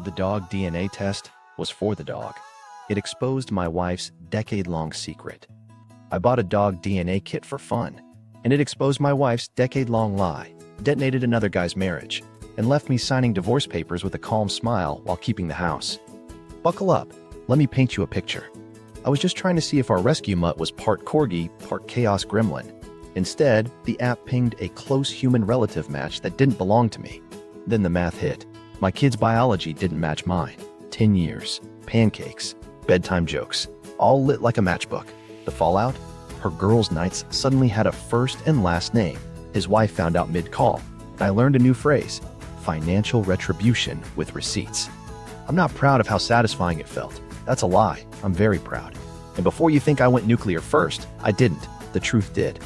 the dog DNA test was for the dog. It exposed my wife's decade-long secret. I bought a dog DNA kit for fun, and it exposed my wife's decade-long lie, detonated another guy's marriage, and left me signing divorce papers with a calm smile while keeping the house. Buckle up. Let me paint you a picture. I was just trying to see if our rescue mutt was part corgi, part chaos gremlin. Instead, the app pinged a close human relative match that didn't belong to me. Then the math hit. My kid's biology didn't match mine. 10 years, pancakes, bedtime jokes, all lit like a matchbook. The fallout? Her girls' nights suddenly had a first and last name. His wife found out mid-call, and I learned a new phrase: financial retribution with receipts. I'm not proud of how satisfying it felt. That's a lie. I'm very proud. And before you think I went nuclear first, I didn't. The truth did.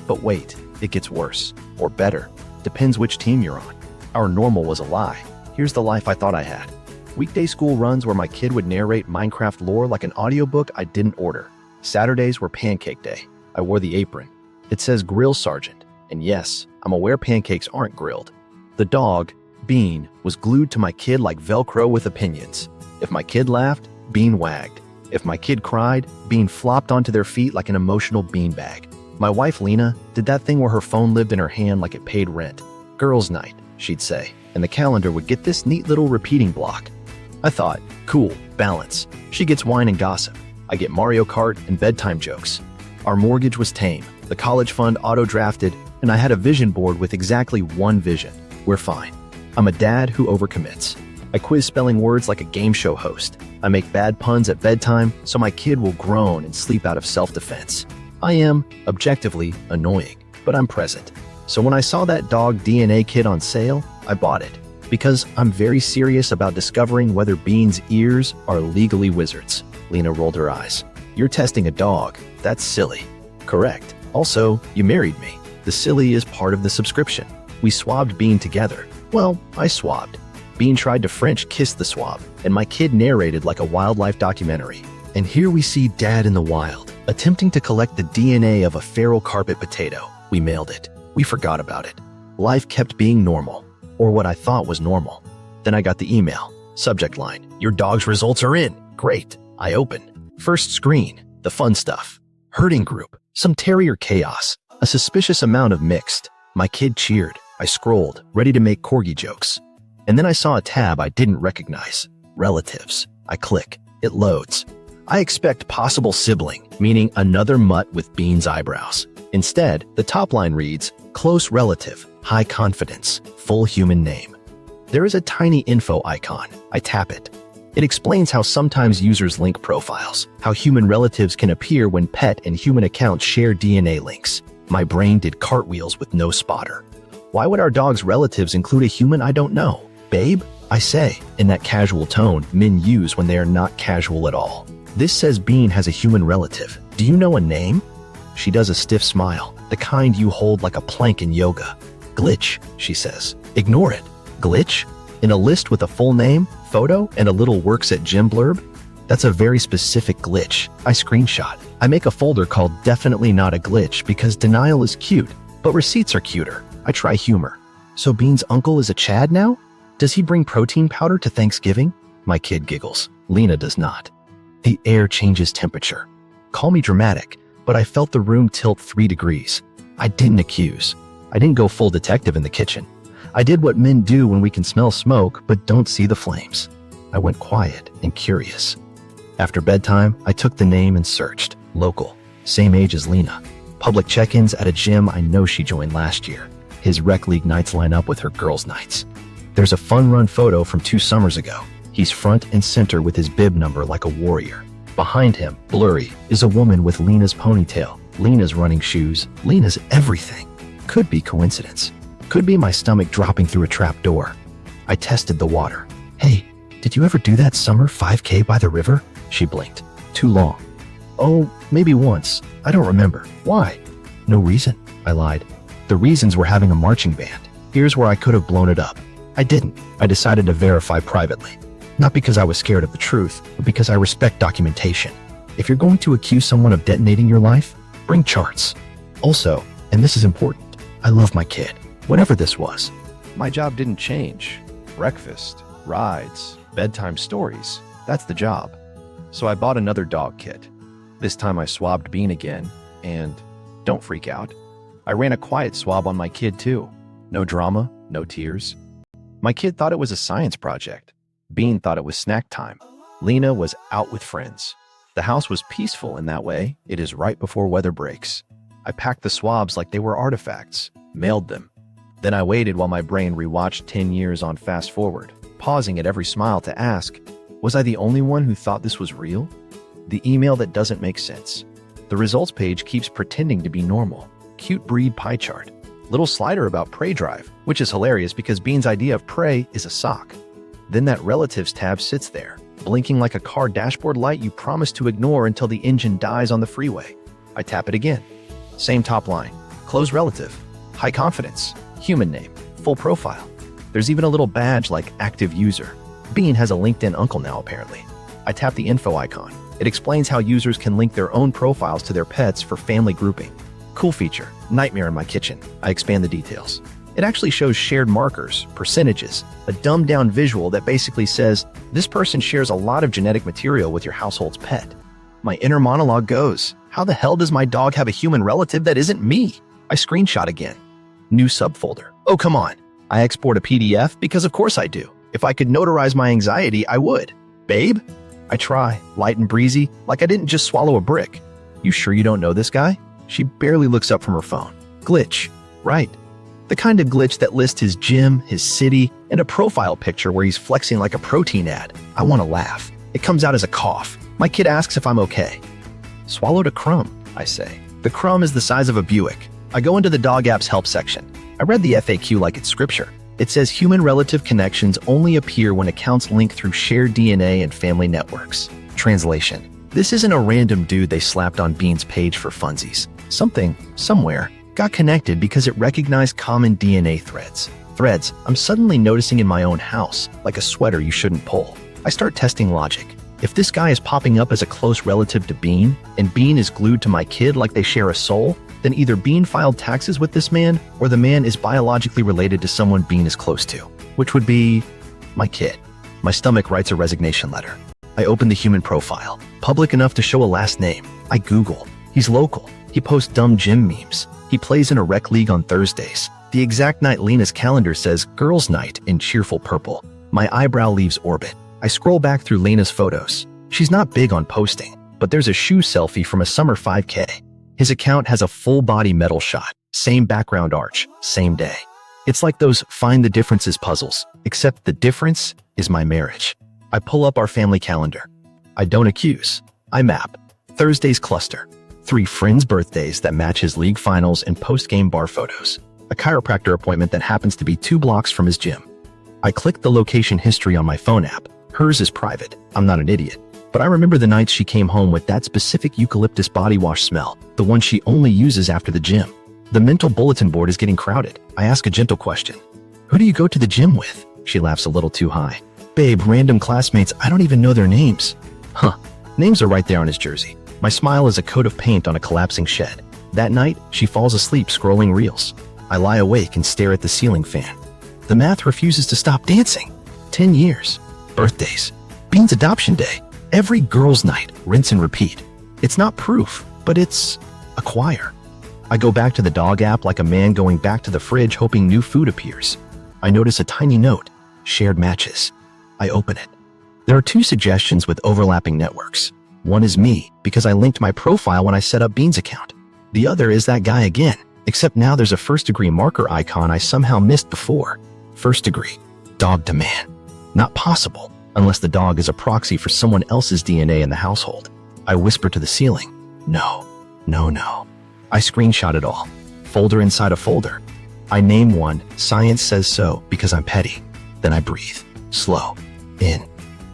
But wait, it gets worse. Or better. Depends which team you're on. Our normal was a lie. Here's the life I thought I had. Weekday school runs where my kid would narrate Minecraft lore like an audiobook I didn't order. Saturdays were pancake day. I wore the apron. It says Grill Sergeant. And yes, I'm aware pancakes aren't grilled. The dog, Bean, was glued to my kid like Velcro with opinions. If my kid laughed, Bean wagged. If my kid cried, Bean flopped onto their feet like an emotional beanbag. My wife, Lena, did that thing where her phone lived in her hand like it paid rent. Girls' night, she'd say, and the calendar would get this neat little repeating block. I thought, cool, balance. She gets wine and gossip. I get Mario Kart and bedtime jokes. Our mortgage was tame, the college fund auto-drafted, and I had a vision board with exactly one vision. We're fine. I'm a dad who overcommits. I quiz spelling words like a game show host. I make bad puns at bedtime so my kid will groan and sleep out of self-defense. I am, objectively, annoying, but I'm present. So when I saw that dog DNA kit on sale, I bought it. Because I'm very serious about discovering whether Bean's ears are legally wizards. Lena rolled her eyes. You're testing a dog. That's silly. Correct. Also, you married me. The silly is part of the subscription. We swabbed Bean together. Well, I swabbed. Bean tried to French kiss the swab, and my kid narrated like a wildlife documentary. And here we see Dad in the wild, attempting to collect the DNA of a feral carpet potato. We mailed it. We forgot about it. Life kept being normal, or what I thought was normal. Then I got the email. Subject line: your dog's results are in. Great. I open. First screen. The fun stuff. Herding group. Some terrier chaos. A suspicious amount of mixed. My kid cheered. I scrolled, ready to make corgi jokes. And then I saw a tab I didn't recognize. Relatives. I click. It loads. I expect possible sibling, meaning another mutt with Bean's eyebrows. Instead, the top line reads, close relative, high confidence, full human name. There is a tiny info icon. I tap it. It explains how sometimes users link profiles, how human relatives can appear when pet and human accounts share DNA links. My brain did cartwheels with no spotter. Why would our dog's relatives include a human I don't know? Babe? I say, in that casual tone men use when they are not casual at all. This says Bean has a human relative. Do you know a name? She does a stiff smile, the kind you hold like a plank in yoga. Glitch, she says. Ignore it. Glitch? In a list with a full name, photo, and a little works at gym blurb? That's a very specific glitch. I screenshot. I make a folder called Definitely Not a Glitch because denial is cute, but receipts are cuter. I try humor. So Bean's uncle is a Chad now? Does he bring protein powder to Thanksgiving? My kid giggles. Lena does not. The air changes temperature. Call me dramatic, but I felt the room tilt 3 degrees. I didn't accuse. I didn't go full detective in the kitchen. I did what men do when we can smell smoke but don't see the flames. I went quiet and curious. After bedtime, I took the name and searched. Local. Same age as Lena. Public check-ins at a gym I know she joined last year. His rec league nights line up with her girls' nights. There's a fun run photo from 2 summers ago. He's front and center with his bib number like a warrior. Behind him, blurry, is a woman with Lena's ponytail, Lena's running shoes, Lena's everything. Could be coincidence. Could be my stomach dropping through a trap door. I tested the water. Hey, did you ever do that summer 5K by the river? She blinked. Too long. Oh, maybe once. I don't remember. Why? No reason, I lied. The reasons were having a marching band. Here's where I could have blown it up. I didn't. I decided to verify privately. Not because I was scared of the truth, but because I respect documentation. If you're going to accuse someone of detonating your life, bring charts. Also, and this is important, I love my kid, whatever this was. My job didn't change. Breakfast, rides, bedtime stories. That's the job. So I bought another dog kit. This time I swabbed Bean again, and don't freak out. I ran a quiet swab on my kid too. No drama, no tears. My kid thought it was a science project. Bean thought it was snack time. Lena was out with friends. The house was peaceful in that way. It is right before weather breaks. I packed the swabs like they were artifacts, mailed them. Then I waited while my brain rewatched 10 years on fast forward, pausing at every smile to ask, was I the only one who thought this was real? The email that doesn't make sense. The results page keeps pretending to be normal. Cute breed pie chart. Little slider about prey drive, which is hilarious because Bean's idea of prey is a sock. Then that relatives tab sits there, blinking like a car dashboard light you promise to ignore until the engine dies on the freeway. I tap it again. Same top line. Close relative. High confidence. Human name. Full profile. There's even a little badge like active user. Bean has a LinkedIn uncle now apparently. I tap the info icon. It explains how users can link their own profiles to their pets for family grouping. Cool feature. Nightmare in my kitchen. I expand the details. It actually shows shared markers, percentages, a dumbed-down visual that basically says, this person shares a lot of genetic material with your household's pet. My inner monologue goes, how the hell does my dog have a human relative that isn't me? I screenshot again. New subfolder. Oh, come on. I export a PDF because of course I do. If I could notarize my anxiety, I would. Babe? I try, light and breezy, like I didn't just swallow a brick. You sure you don't know this guy? She barely looks up from her phone. Glitch. Right. The kind of glitch that lists his gym, his city, and a profile picture where he's flexing like a protein ad. I want to laugh. It comes out as a cough. My kid asks if I'm okay. Swallowed a crumb, I say. The crumb is the size of a Buick. I go into the dog app's help section. I read the FAQ like it's scripture. It says human relative connections only appear when accounts link through shared DNA and family networks. Translation. This isn't a random dude they slapped on Bean's page for funsies. Something, somewhere, got connected because it recognized common DNA threads. Threads I'm suddenly noticing in my own house, like a sweater you shouldn't pull. I start testing logic. If this guy is popping up as a close relative to Bean, and Bean is glued to my kid like they share a soul, then either Bean filed taxes with this man, or the man is biologically related to someone Bean is close to, which would be my kid. My stomach writes a resignation letter. I open the human profile, public enough to show a last name. I Google. He's local. He posts dumb gym memes. He plays in a rec league on Thursdays. The exact night Lena's calendar says girls' night in cheerful purple. My eyebrow leaves orbit. I scroll back through Lena's photos. She's not big on posting, but there's a shoe selfie from a summer 5K. His account has a full-body medal shot, same background arch, same day. It's like those find the differences puzzles, except the difference is my marriage. I pull up our family calendar. I don't accuse. I map. Thursday's cluster. 3 friends' birthdays that match his league finals and post-game bar photos. A chiropractor appointment that happens to be 2 blocks from his gym. I click the location history on my phone app. Hers is private. I'm not an idiot. But I remember the nights she came home with that specific eucalyptus body wash smell, the one she only uses after the gym. The mental bulletin board is getting crowded. I ask a gentle question. Who do you go to the gym with? She laughs a little too high. Babe, random classmates, I don't even know their names. Huh. Names are right there on his jersey. My smile is a coat of paint on a collapsing shed. That night, she falls asleep scrolling reels. I lie awake and stare at the ceiling fan. The math refuses to stop dancing. 10 years. Birthdays. Bean's adoption day. Every girls' night, rinse and repeat. It's not proof, but it's a choir. I go back to the dog app like a man going back to the fridge hoping new food appears. I notice a tiny note, shared matches. I open it. There are 2 suggestions with overlapping networks. One is me, because I linked my profile when I set up Bean's account. The other is that guy again, except now there's a first-degree marker icon I somehow missed before. First degree. Dog to man. Not possible. Unless the dog is a proxy for someone else's DNA in the household. I whisper to the ceiling, no, no, no. I screenshot it all, folder inside a folder. I name one, science says so, because I'm petty. Then I breathe, slow, in,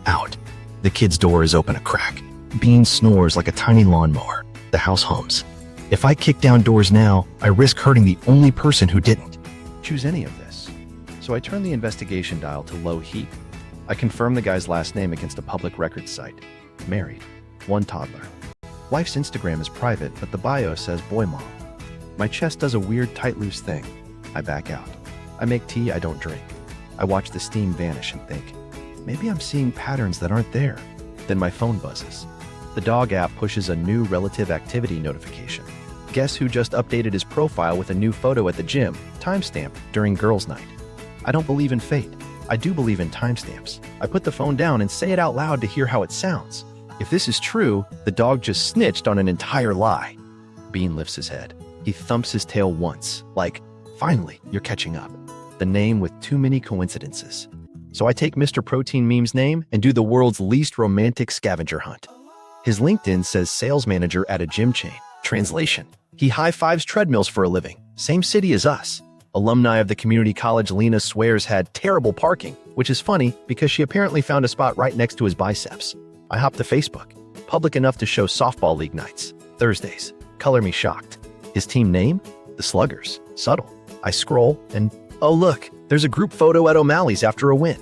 out. The kid's door is open a crack. Bean snores like a tiny lawnmower. The house hums. If I kick down doors now, I risk hurting the only person who didn't choose any of this. So I turn the investigation dial to low heat. I confirm the guy's last name against a public records site. Married. 1 toddler. Wife's Instagram is private, but the bio says boy mom. My chest does a weird tight loose thing. I back out. I make tea I don't drink. I watch the steam vanish and think, Maybe I'm seeing patterns that aren't there. Then my phone buzzes. The dog app pushes a new relative activity notification. Guess who just updated his profile with a new photo at the gym, timestamped during girls' night? I don't believe in fate. I do believe in timestamps. I put the phone down and say it out loud to hear how it sounds. If this is true, the dog just snitched on an entire lie. Bean lifts his head. He thumps his tail once, like, finally, you're catching up. The name with too many coincidences. So I take Mr. Protein Meme's name and do the world's least romantic scavenger hunt. His LinkedIn says sales manager at a gym chain. Translation: he high-fives treadmills for a living. Same city as us. Alumni of the community college Lena swears had terrible parking, which is funny because she apparently found a spot right next to his biceps. I hop to Facebook. Public enough to show softball league nights. Thursdays. Color me shocked. His team name? The Sluggers. Subtle. I scroll and, oh look, there's a group photo at O'Malley's after a win.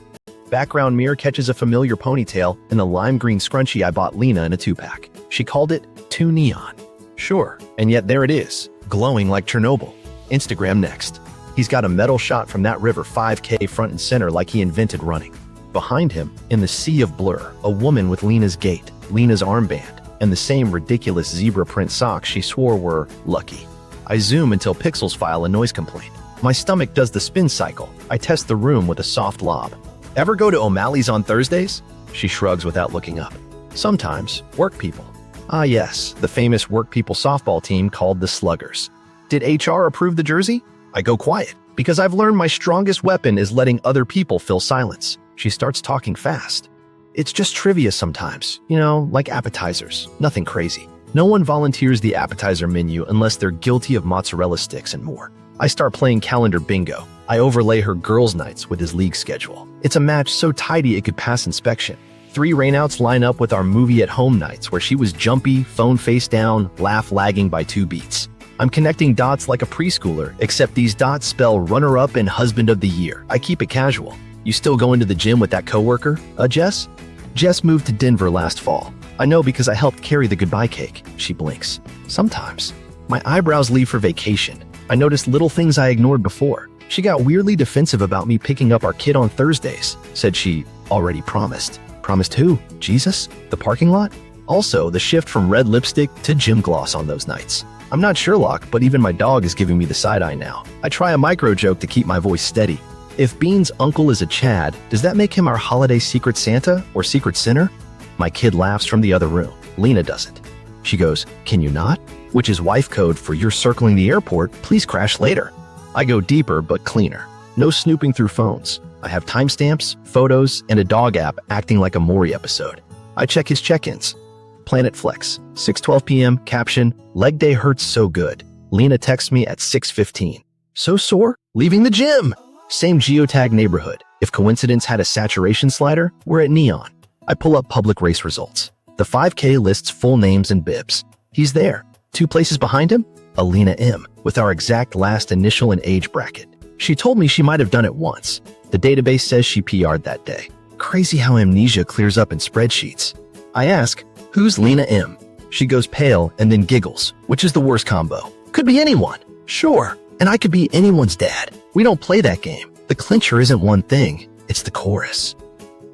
Background mirror catches a familiar ponytail and the lime green scrunchie I bought Lena in a 2-pack. She called it Too Neon. Sure, and yet there it is, glowing like Chernobyl. Instagram next. He's got a medal shot from that river 5K front and center like he invented running. Behind him, in the sea of blur, a woman with Lena's gait, Lena's armband, and the same ridiculous zebra print socks she swore were lucky. I zoom until Pixels file a noise complaint. My stomach does the spin cycle. I test the room with a soft lob. Ever go to O'Malley's on Thursdays? She shrugs without looking up. Sometimes. Work people. Ah yes, the famous work people softball team called the Sluggers. Did HR approve the jersey? I go quiet, because I've learned my strongest weapon is letting other people fill silence. She starts talking fast. It's just trivia sometimes, like appetizers. Nothing crazy. No one volunteers the appetizer menu unless they're guilty of mozzarella sticks and more. I start playing calendar bingo. I overlay her girls' nights with his league schedule. It's a match so tidy it could pass inspection. 3 rainouts line up with our movie at home nights where she was jumpy, phone face down, laugh lagging by 2 beats. I'm connecting dots like a preschooler, except these dots spell runner-up and husband of the year. I keep it casual. You still going to the gym with that coworker, Jess? Jess moved to Denver last fall. I know because I helped carry the goodbye cake. She blinks. Sometimes. My eyebrows leave for vacation. I noticed little things I ignored before. She got weirdly defensive about me picking up our kid on Thursdays. Said she already promised. Promised who? Jesus? The parking lot? Also, the shift from red lipstick to gym gloss on those nights. I'm not Sherlock, but even my dog is giving me the side eye now. I try a micro joke to keep my voice steady. If Bean's uncle is a Chad, does that make him our holiday secret Santa or secret sinner? My kid laughs from the other room. Lena doesn't. She goes, "Can you not?" Which is wife code for "you're circling the airport, please crash later." I go deeper but cleaner. No snooping through phones. I have timestamps, photos, and a dog app acting like a Maury episode. I check his check-ins. Planet Flex, 6:12 p.m., caption, "Leg day hurts so good." Lena texts me at 6:15. "So sore? Leaving the gym!" Same geotag neighborhood. If coincidence had a saturation slider, we're at neon. I pull up public race results. The 5K lists full names and bibs. He's there. 2 places behind him, Alina M, with our exact last initial and age bracket. She told me she might have done it once. The database says she PR'd that day. Crazy how amnesia clears up in spreadsheets. I ask, "Who's Lena M?" She goes pale and then giggles, which is the worst combo. Could be anyone. Sure, and I could be anyone's dad. We don't play that game. The clincher isn't one thing, it's the chorus.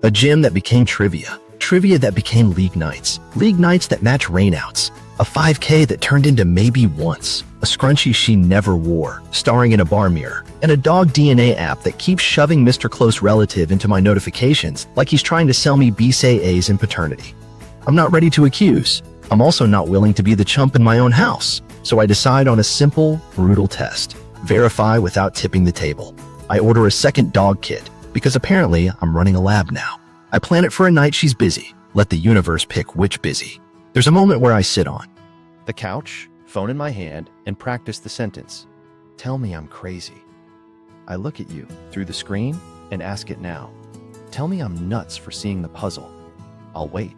A gym that became trivia. Trivia that became league nights that match rainouts. A 5K that turned into maybe once. A scrunchie she never wore, starring in a bar mirror. And a dog DNA app that keeps shoving Mr. Close Relative into my notifications like he's trying to sell me BSAAs in paternity. I'm not ready to accuse. I'm also not willing to be the chump in my own house. So I decide on a simple, brutal test. Verify without tipping the table. I order a second dog kit because apparently I'm running a lab now. I plan it for a night she's busy. Let the universe pick which busy. There's a moment where I sit on the couch, phone in my hand, and practice the sentence. Tell me I'm crazy. I look at you through the screen and ask it now. Tell me I'm nuts for seeing the puzzle. I'll wait.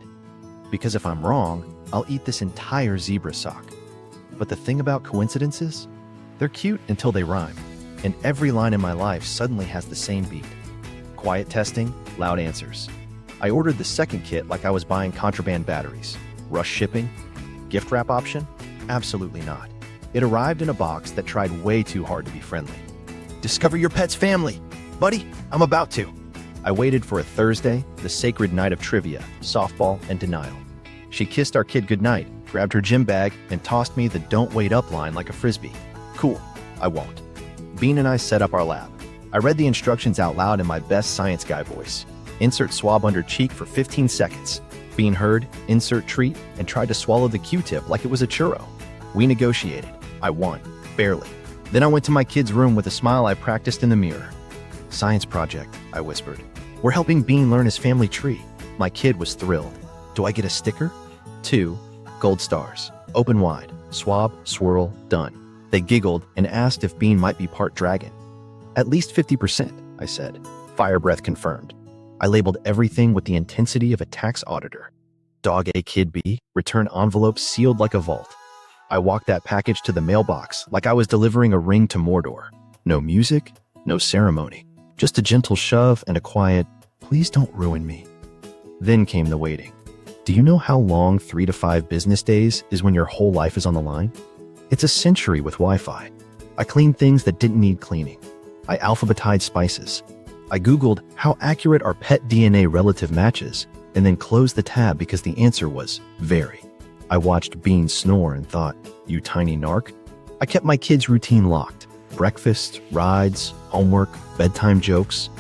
Because if I'm wrong, I'll eat this entire zebra sock. But the thing about coincidences? They're cute until they rhyme. And every line in my life suddenly has the same beat. Quiet testing, loud answers. I ordered the second kit like I was buying contraband batteries. Rush shipping? Gift wrap option? Absolutely not. It arrived in a box that tried way too hard to be friendly. Discover your pet's family. Buddy, I'm about to. I waited for a Thursday, the sacred night of trivia, softball, and denial. She kissed our kid goodnight, grabbed her gym bag, and tossed me the "don't wait up" line like a frisbee. Cool, I won't. Bean and I set up our lab. I read the instructions out loud in my best science guy voice. Insert swab under cheek for 15 seconds. Bean heard, insert treat, and tried to swallow the Q-tip like it was a churro. We negotiated. I won, barely. Then I went to my kid's room with a smile I practiced in the mirror. "Science project," I whispered. "We're helping Bean learn his family tree." My kid was thrilled. "Do I get a sticker?" 2 gold stars. Open wide. Swab, swirl, done. They giggled and asked if Bean might be part dragon. "At least 50%, I said. Fire breath confirmed. I labeled everything with the intensity of a tax auditor. Dog A, kid B, return envelope sealed like a vault. I walked that package to the mailbox like I was delivering a ring to Mordor. No music, no ceremony. Just a gentle shove and a quiet, "Please don't ruin me." Then came the waiting. Do you know how long 3 to 5 business days is when your whole life is on the line? It's a century with Wi-Fi. I cleaned things that didn't need cleaning. I alphabetized spices. I Googled how accurate are pet DNA relative matches, and then closed the tab because the answer was very. I watched Bean snore and thought, "You tiny narc." I kept my kids' routine locked. Breakfast, rides, homework, bedtime jokes.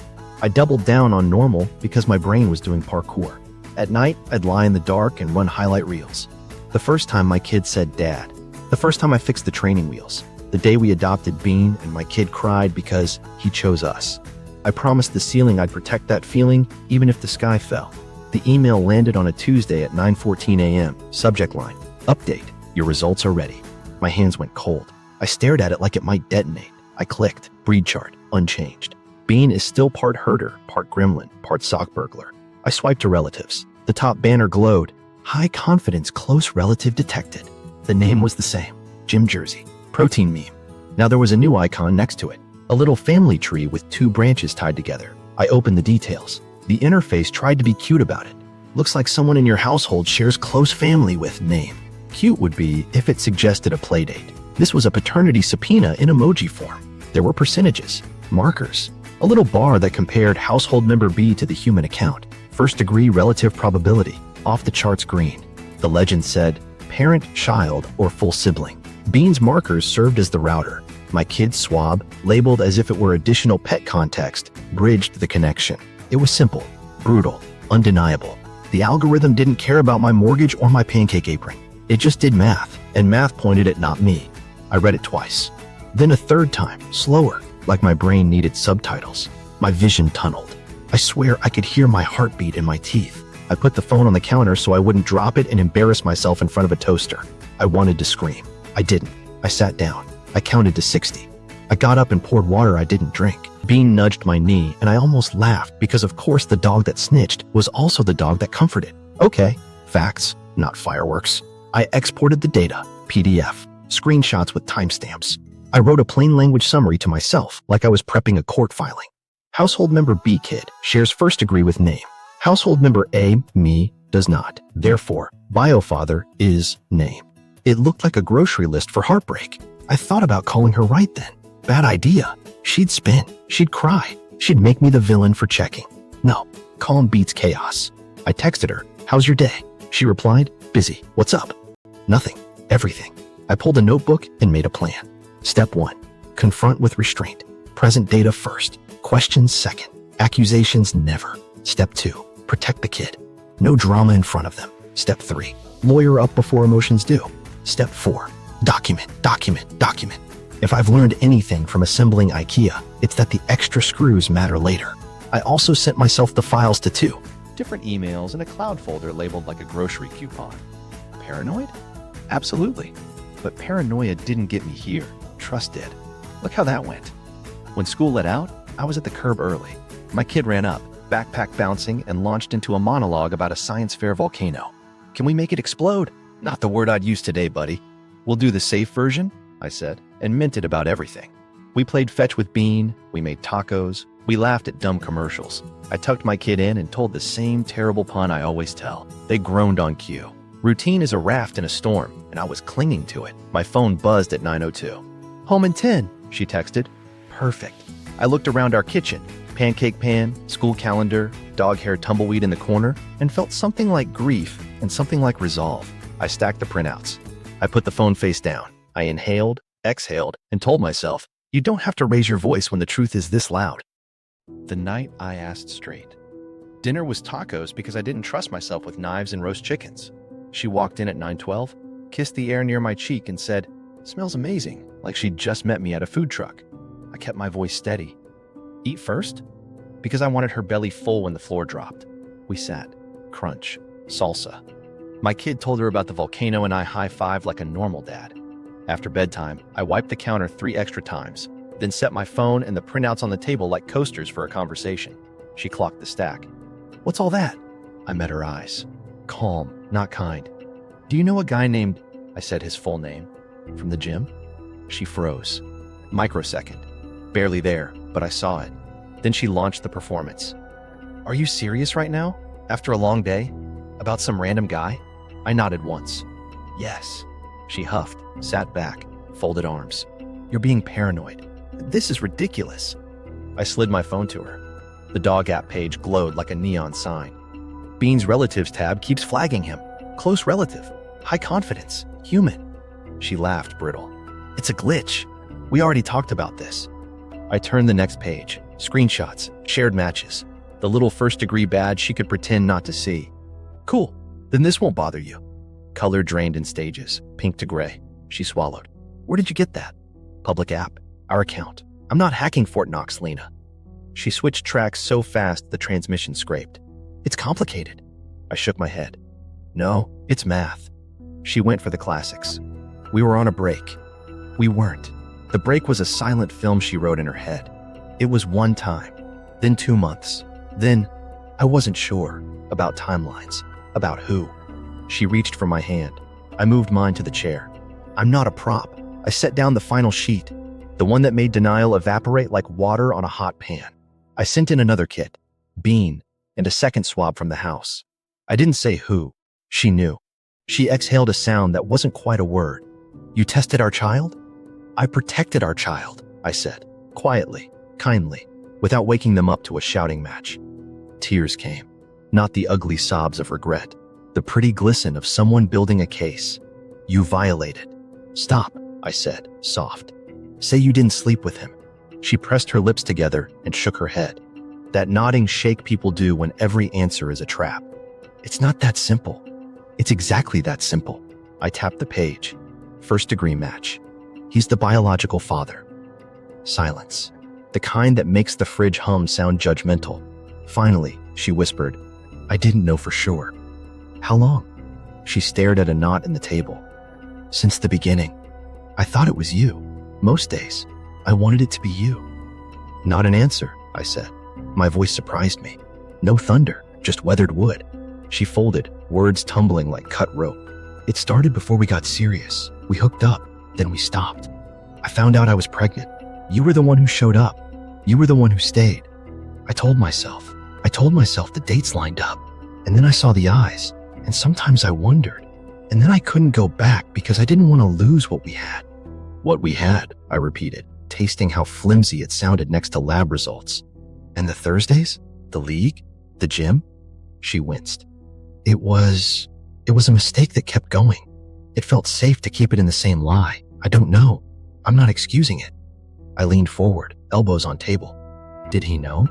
I doubled down on normal because my brain was doing parkour. At night, I'd lie in the dark and run highlight reels. The first time my kid said "Dad." The first time I fixed the training wheels. The day we adopted Bean and my kid cried because he chose us. I promised the ceiling I'd protect that feeling even if the sky fell. The email landed on a Tuesday at 9:14 a.m. Subject line, "Update, your results are ready." My hands went cold. I stared at it like it might detonate. I clicked, breed chart, unchanged. Bean is still part herder, part gremlin, part sock burglar. I swiped to relatives. The top banner glowed. High confidence, close relative detected. The name was the same. Gym jersey. Protein meme. Now there was a new icon next to it. A little family tree with 2 branches tied together. I opened the details. The interface tried to be cute about it. "Looks like someone in your household shares close family with" name. Cute would be if it suggested a playdate. This was a paternity subpoena in emoji form. There were percentages, markers, a little bar that compared household member B to the human account. First degree relative probability, off the charts green. The legend said, "Parent, child, or full sibling." Bean's markers served as the router. My kid's swab, labeled as if it were additional pet context, bridged the connection. It was simple, brutal, undeniable. The algorithm didn't care about my mortgage or my pancake apron. It just did math, and math pointed at not me. I read it twice. Then a third time, slower, like my brain needed subtitles. My vision tunneled. I swear I could hear my heartbeat in my teeth. I put the phone on the counter so I wouldn't drop it and embarrass myself in front of a toaster. I wanted to scream. I didn't. I sat down. I counted to 60. I got up and poured water I didn't drink. Bean nudged my knee, and I almost laughed because of course the dog that snitched was also the dog that comforted. Okay, facts, not fireworks. I exported the data, PDF, screenshots with timestamps. I wrote a plain language summary to myself like I was prepping a court filing. Household member B, kid, shares first degree with name. Household member A, me, does not. Therefore, biofather is name. It looked like a grocery list for heartbreak. I thought about calling her right then. Bad idea. She'd spin. She'd cry. She'd make me the villain for checking. No, calm beats chaos. I texted her, "How's your day?" She replied, "Busy. What's up?" Nothing. Everything. I pulled a notebook and made a plan. Step 1. Confront with restraint. Present data first. Questions second. Accusations never. Step 2. Protect the kid. No drama in front of them. Step 3. Lawyer up before emotions do. Step 4. Document, document, document. If I've learned anything from assembling IKEA, it's that the extra screws matter later. I also sent myself the files to 2 different emails in a cloud folder labeled like a grocery coupon. Paranoid? Absolutely. But paranoia didn't get me here. Trust did. Look how that went. When school let out, I was at the curb early. My kid ran up, backpack bouncing, and launched into a monologue about a science fair volcano. "Can we make it explode?" Not the word I'd use today, buddy. "We'll do the safe version," I said, and meant it about everything. We played fetch with Bean, we made tacos, we laughed at dumb commercials. I tucked my kid in and told the same terrible pun I always tell. They groaned on cue. Routine is a raft in a storm, and I was clinging to it. My phone buzzed at 9:02. "Home in 10, she texted. Perfect. I looked around our kitchen. pancake pan, school calendar, dog hair tumbleweed in the corner, and felt something like grief and something like resolve. I stacked the printouts. I put the phone face down. I inhaled, exhaled, and told myself, you don't have to raise your voice when the truth is this loud. The night I asked straight. Dinner was tacos because I didn't trust myself with knives and roast chickens. She walked in at 9:12, kissed the air near my cheek, and said, "Smells amazing," like she'd just met me at a food truck. I kept my voice steady. Eat first? Because I wanted her belly full when the floor dropped. We sat. Crunch. Salsa. My kid told her about the volcano and I high-fived like a normal dad. After bedtime, I wiped the counter 3 extra times, then set my phone and the printouts on the table like coasters for a conversation. She clocked the stack. "What's all that?" I met her eyes. Calm, not kind. "Do you know a guy named—" I said his full name. "From the gym?" She froze. Microsecond. Barely there, but I saw it. Then she launched the performance. "Are you serious right now? After a long day? About some random guy?" I nodded once. "Yes." She huffed, sat back, folded arms. "You're being paranoid. This is ridiculous." I slid my phone to her. The dog app page glowed like a neon sign. Bean's relatives tab keeps flagging him. Close relative. High confidence. Human. She laughed brittle. "It's a glitch. We already talked about this." I turned the next page. Screenshots. Shared matches. The little first-degree badge she could pretend not to see. "Cool. Then this won't bother you." Color drained in stages. Pink to gray. She swallowed. "Where did you get that?" "Public app. Our account. I'm not hacking Fort Knox, Lena." She switched tracks so fast the transmission scraped. "It's complicated." I shook my head. "No, it's math." She went for the classics. We were on a break. We weren't. The break was a silent film she wrote in her head. It was 1 time, then 2 months, then I wasn't sure about timelines, about who. She reached for my hand. I moved mine to the chair. I'm not a prop. I set down the final sheet, the one that made denial evaporate like water on a hot pan. I sent in another kit, Bean, and a second swab from the house. I didn't say who. She knew. She exhaled a sound that wasn't quite a word. "You tested our child?" "I protected our child," I said, quietly, kindly, without waking them up to a shouting match. Tears came, not the ugly sobs of regret, the pretty glisten of someone building a case. "You violated." "Stop," I said, soft. "Say you didn't sleep with him." She pressed her lips together and shook her head. That nodding shake people do when every answer is a trap. "It's not that simple." "It's exactly that simple." I tapped the page. First-degree match. He's the biological father. Silence. The kind that makes the fridge hum sound judgmental. Finally, she whispered, "I didn't know for sure." "How long?" She stared at a knot in the table. "Since the beginning. I thought it was you. Most days, I wanted it to be you." "Not an answer," I said. My voice surprised me. No thunder, just weathered wood. She folded, words tumbling like cut rope. "It started before we got serious. We hooked up, then we stopped. I found out I was pregnant. You were the one who showed up. You were the one who stayed. I told myself the dates lined up. And then I saw the eyes, and sometimes I wondered. And then I couldn't go back because I didn't want to lose what we had." "What we had," I repeated, tasting how flimsy it sounded next to lab results. "And the Thursdays? The league? The gym?" She winced. It was a mistake that kept going. It felt safe to keep it in the same lie. I don't know. I'm not excusing it." I leaned forward, elbows on table. "Did he know?"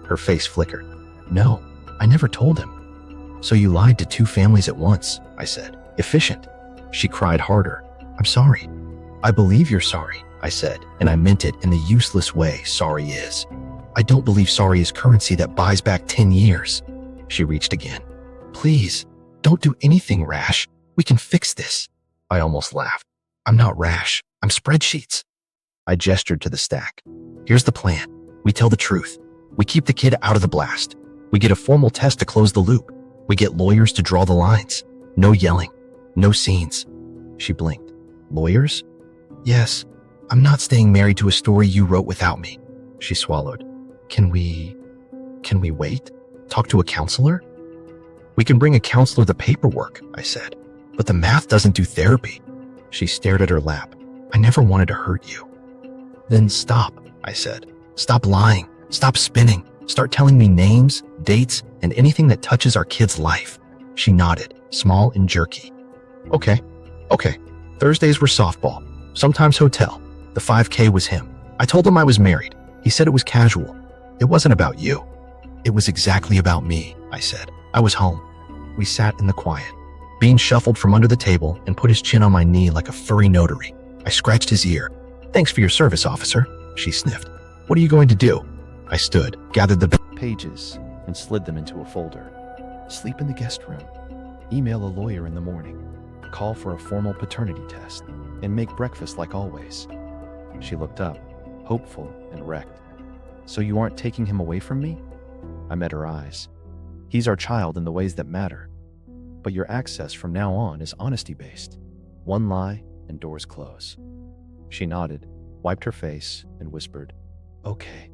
Her face flickered. "No, I never told him." "So you lied to 2 families at once," I said. "Efficient." She cried harder. "I'm sorry." "I believe you're sorry," I said, and I meant it in the useless way sorry is. "I don't believe sorry is currency that buys back 10 years. She reached again. "Please, don't do anything rash. We can fix this." I almost laughed. "I'm not rash. I'm spreadsheets." I gestured to the stack. "Here's the plan. We tell the truth. We keep the kid out of the blast. We get a formal test to close the loop. We get lawyers to draw the lines. No yelling. No scenes." She blinked. "Lawyers?" "Yes. I'm not staying married to a story you wrote without me." She swallowed. Can we wait? Talk to a counselor?" "We can bring a counselor the paperwork," I said. "But the math doesn't do therapy." She stared at her lap. "I never wanted to hurt you." "Then stop," I said. "Stop lying. Stop spinning. Start telling me names, dates, and anything that touches our kid's life. She nodded, small and jerky. Okay. Thursdays were softball, sometimes hotel. The 5K was him. I told him I was married. He said it was casual. It wasn't about you. It was exactly about me, I said. I was home. We sat in the quiet. Bean shuffled from under the table and put his chin on my knee like a furry notary. I scratched his ear. Thanks for your service, officer, she sniffed. What are you going to do? I stood, gathered the pages, and slid them into a folder. Sleep in the guest room. Email a lawyer in the morning. Call for a formal paternity test. And make breakfast like always. She looked up, hopeful and wrecked. So you aren't taking him away from me? I met her eyes. He's our child in the ways that matter. But your access from now on is honesty-based. One lie and doors close. She nodded, wiped her face, and whispered, Okay.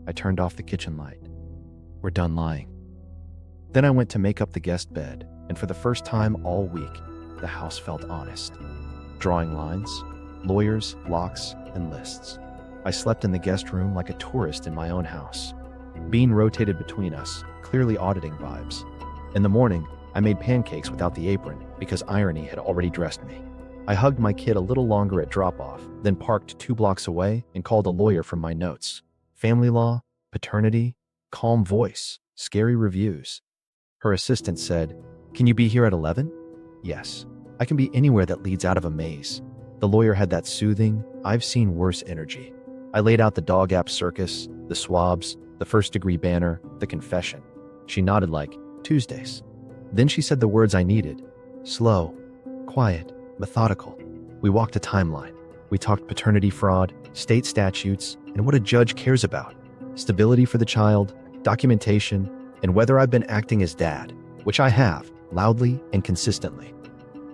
I turned off the kitchen light. We're done lying. Then I went to make up the guest bed, and for the first time all week, the house felt honest. Drawing lines, lawyers, locks, and lists. I slept in the guest room like a tourist in my own house. Bean rotated between us, clearly auditing vibes. In the morning, I made pancakes without the apron because irony had already dressed me. I hugged my kid a little longer at drop-off, then parked 2 blocks away and called a lawyer from my notes. Family law, paternity, calm voice, scary reviews. Her assistant said, Can you be here at 11? Yes. I can be anywhere that leads out of a maze. The lawyer had that soothing, I've seen worse energy. I laid out the dog app circus, the swabs, the first-degree banner, the confession. She nodded like, Tuesdays. Then she said the words I needed. Slow, quiet, methodical. We walked a timeline. We talked paternity fraud, state statutes, and what a judge cares about. Stability for the child, documentation, and whether I've been acting as dad, which I have, loudly and consistently.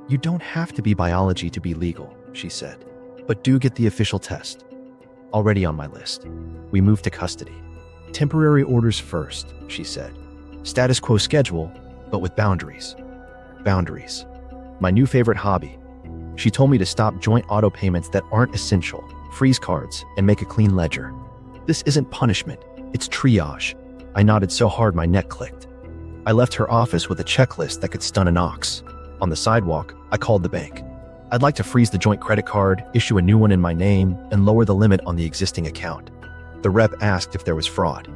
You don't have to be biology to be legal, she said, but do get the official test. Already on my list. We moved to custody. Temporary orders first, she said. Status quo schedule, but with boundaries. Boundaries. My new favorite hobby. She told me to stop joint auto payments that aren't essential, freeze cards, and make a clean ledger. This isn't punishment, it's triage. I nodded so hard my neck clicked. I left her office with a checklist that could stun an ox. On the sidewalk, I called the bank. I'd like to freeze the joint credit card, issue a new one in my name, and lower the limit on the existing account. The rep asked if there was fraud.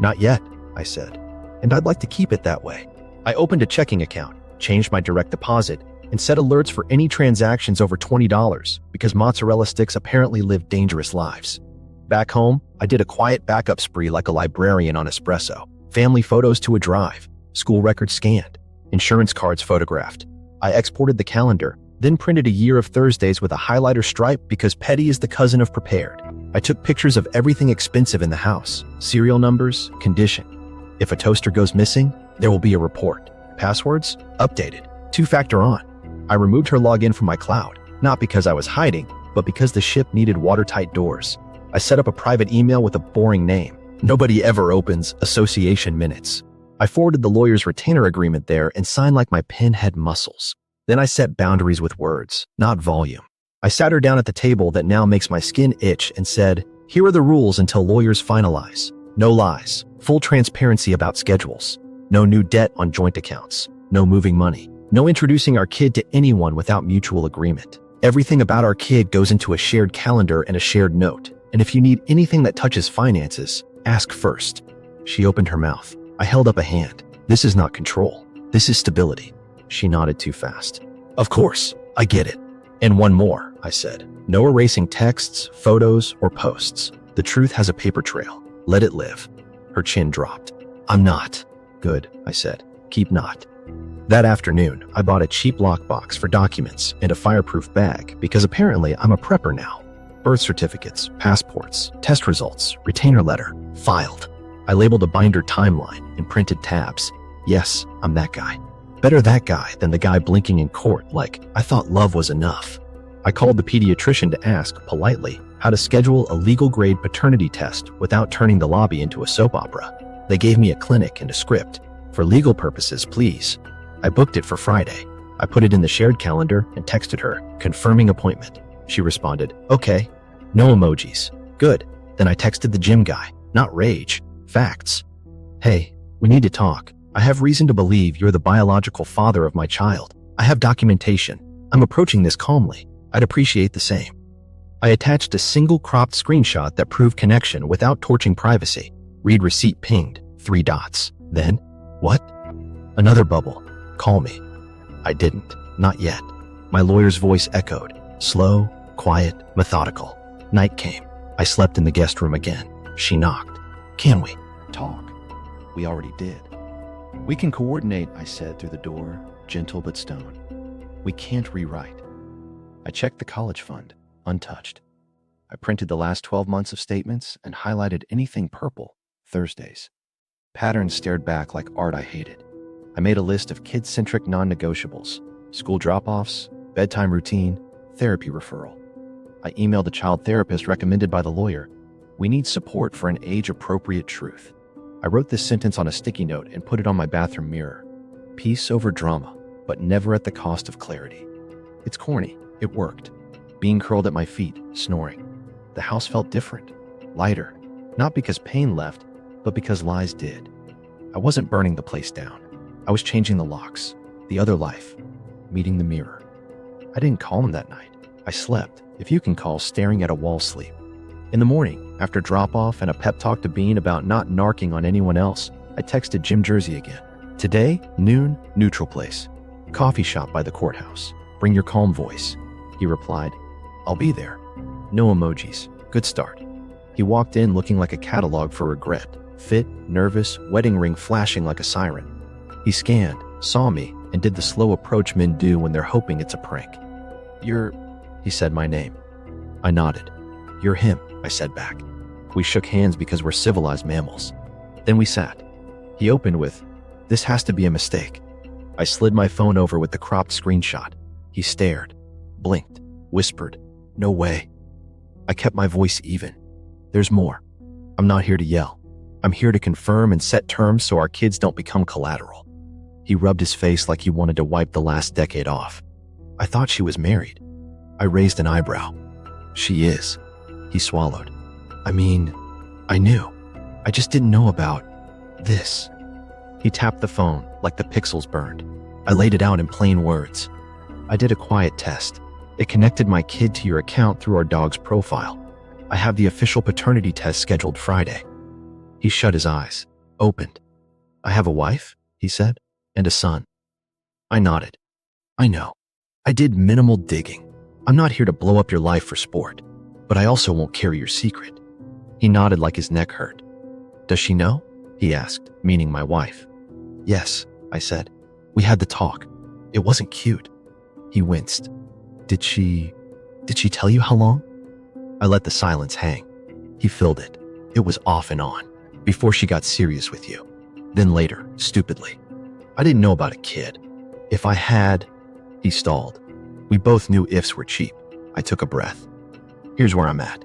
Not yet, I said, and I'd like to keep it that way. I opened a checking account, changed my direct deposit, and set alerts for any transactions over $20 because mozzarella sticks apparently live dangerous lives. Back home, I did a quiet backup spree like a librarian on espresso. Family photos to a drive, school records scanned, insurance cards photographed. I exported the calendar, then printed a year of Thursdays with a highlighter stripe because petty is the cousin of prepared. I took pictures of everything expensive in the house, serial numbers, condition. If a toaster goes missing, there will be a report. Passwords? Updated. 2-factor on. I removed her login from my cloud, not because I was hiding, but because the ship needed watertight doors. I set up a private email with a boring name. Nobody ever opens association minutes. I forwarded the lawyer's retainer agreement there and signed like my pen had muscles. Then I set boundaries with words, not volume. I sat her down at the table that now makes my skin itch and said, Here are the rules until lawyers finalize. No lies, full transparency about schedules. No new debt on joint accounts. No moving money. No introducing our kid to anyone without mutual agreement. Everything about our kid goes into a shared calendar and a shared note. And if you need anything that touches finances, ask first. She opened her mouth. I held up a hand. This is not control. This is stability. She nodded too fast. Of course, I get it. And one more, I said. No erasing texts, photos, or posts. The truth has a paper trail. Let it live. Her chin dropped. I'm not. Good, I said. Keep not. That afternoon, I bought a cheap lockbox for documents and a fireproof bag because apparently I'm a prepper now. Birth certificates, passports, test results, retainer letter, filed. I labeled a binder timeline and printed tabs. Yes, I'm that guy. Better that guy than the guy blinking in court like I thought love was enough. I called the pediatrician to ask, politely, how to schedule a legal-grade paternity test without turning the lobby into a soap opera. They gave me a clinic and a script. For legal purposes, please. I booked it for Friday. I put it in the shared calendar and texted her, confirming appointment. She responded, Okay. No emojis. Good. Then I texted the gym guy. Not rage. Facts. Hey, we need to talk. I have reason to believe you're the biological father of my child. I have documentation. I'm approaching this calmly. I'd appreciate the same. I attached a single cropped screenshot that proved connection without torching privacy. Read receipt pinged. 3 dots. Then, what? Another bubble. Call me. I didn't. Not yet. My lawyer's voice echoed. Slow, quiet, methodical. Night came. I slept in the guest room again. She knocked. Can we talk? We already did. We can coordinate, I said through the door, gentle but stone. We can't rewrite. I checked the college fund, untouched. I printed the last 12 months of statements and highlighted anything purple, Thursdays. Patterns stared back like art I hated. I made a list of kid-centric non-negotiables, school drop-offs, bedtime routine, therapy referral. I emailed the child therapist recommended by the lawyer. We need support for an age-appropriate truth. I wrote this sentence on a sticky note and put it on my bathroom mirror. Peace over drama, but never at the cost of clarity. It's corny. It worked. Being curled at my feet, snoring. The house felt different, lighter, not because pain left, but because lies did. I wasn't burning the place down. I was changing the locks, the other life, meeting the mirror. I didn't call him that night. I slept, if you can call staring at a wall sleep. In the morning, after drop-off and a pep talk to Bean about not narking on anyone else, I texted Jim Jersey again. Today, noon, neutral place. Coffee shop by the courthouse. Bring your calm voice. He replied, I'll be there. No emojis. Good start. He walked in looking like a catalog for regret. Fit, nervous, wedding ring flashing like a siren. He scanned, saw me, and did the slow approach men do when they're hoping it's a prank. He said my name. I nodded. You're him, I said back. We shook hands because we're civilized mammals. Then we sat. He opened with, this has to be a mistake. I slid my phone over with the cropped screenshot. He stared, blinked, whispered, no way. I kept my voice even. There's more. I'm not here to yell. I'm here to confirm and set terms so our kids don't become collateral. He rubbed his face like he wanted to wipe the last decade off. I thought she was married. I raised an eyebrow. She is. He swallowed. I mean, I knew. I just didn't know about this. He tapped the phone like the pixels burned. I laid it out in plain words. I did a quiet test. It connected my kid to your account through our dog's profile. I have the official paternity test scheduled Friday. He shut his eyes, opened. I have a wife, he said, and a son. I nodded. I know. I did minimal digging. I'm not here to blow up your life for sport, but I also won't carry your secret. He nodded like his neck hurt. Does she know? He asked, meaning my wife. Yes, I said. We had the talk. It wasn't cute. He winced. Did she tell you how long? I let the silence hang. He filled it. It was off and on, before she got serious with you. Then later, stupidly. I didn't know about a kid. If I had, he stalled. We both knew ifs were cheap. I took a breath. Here's where I'm at.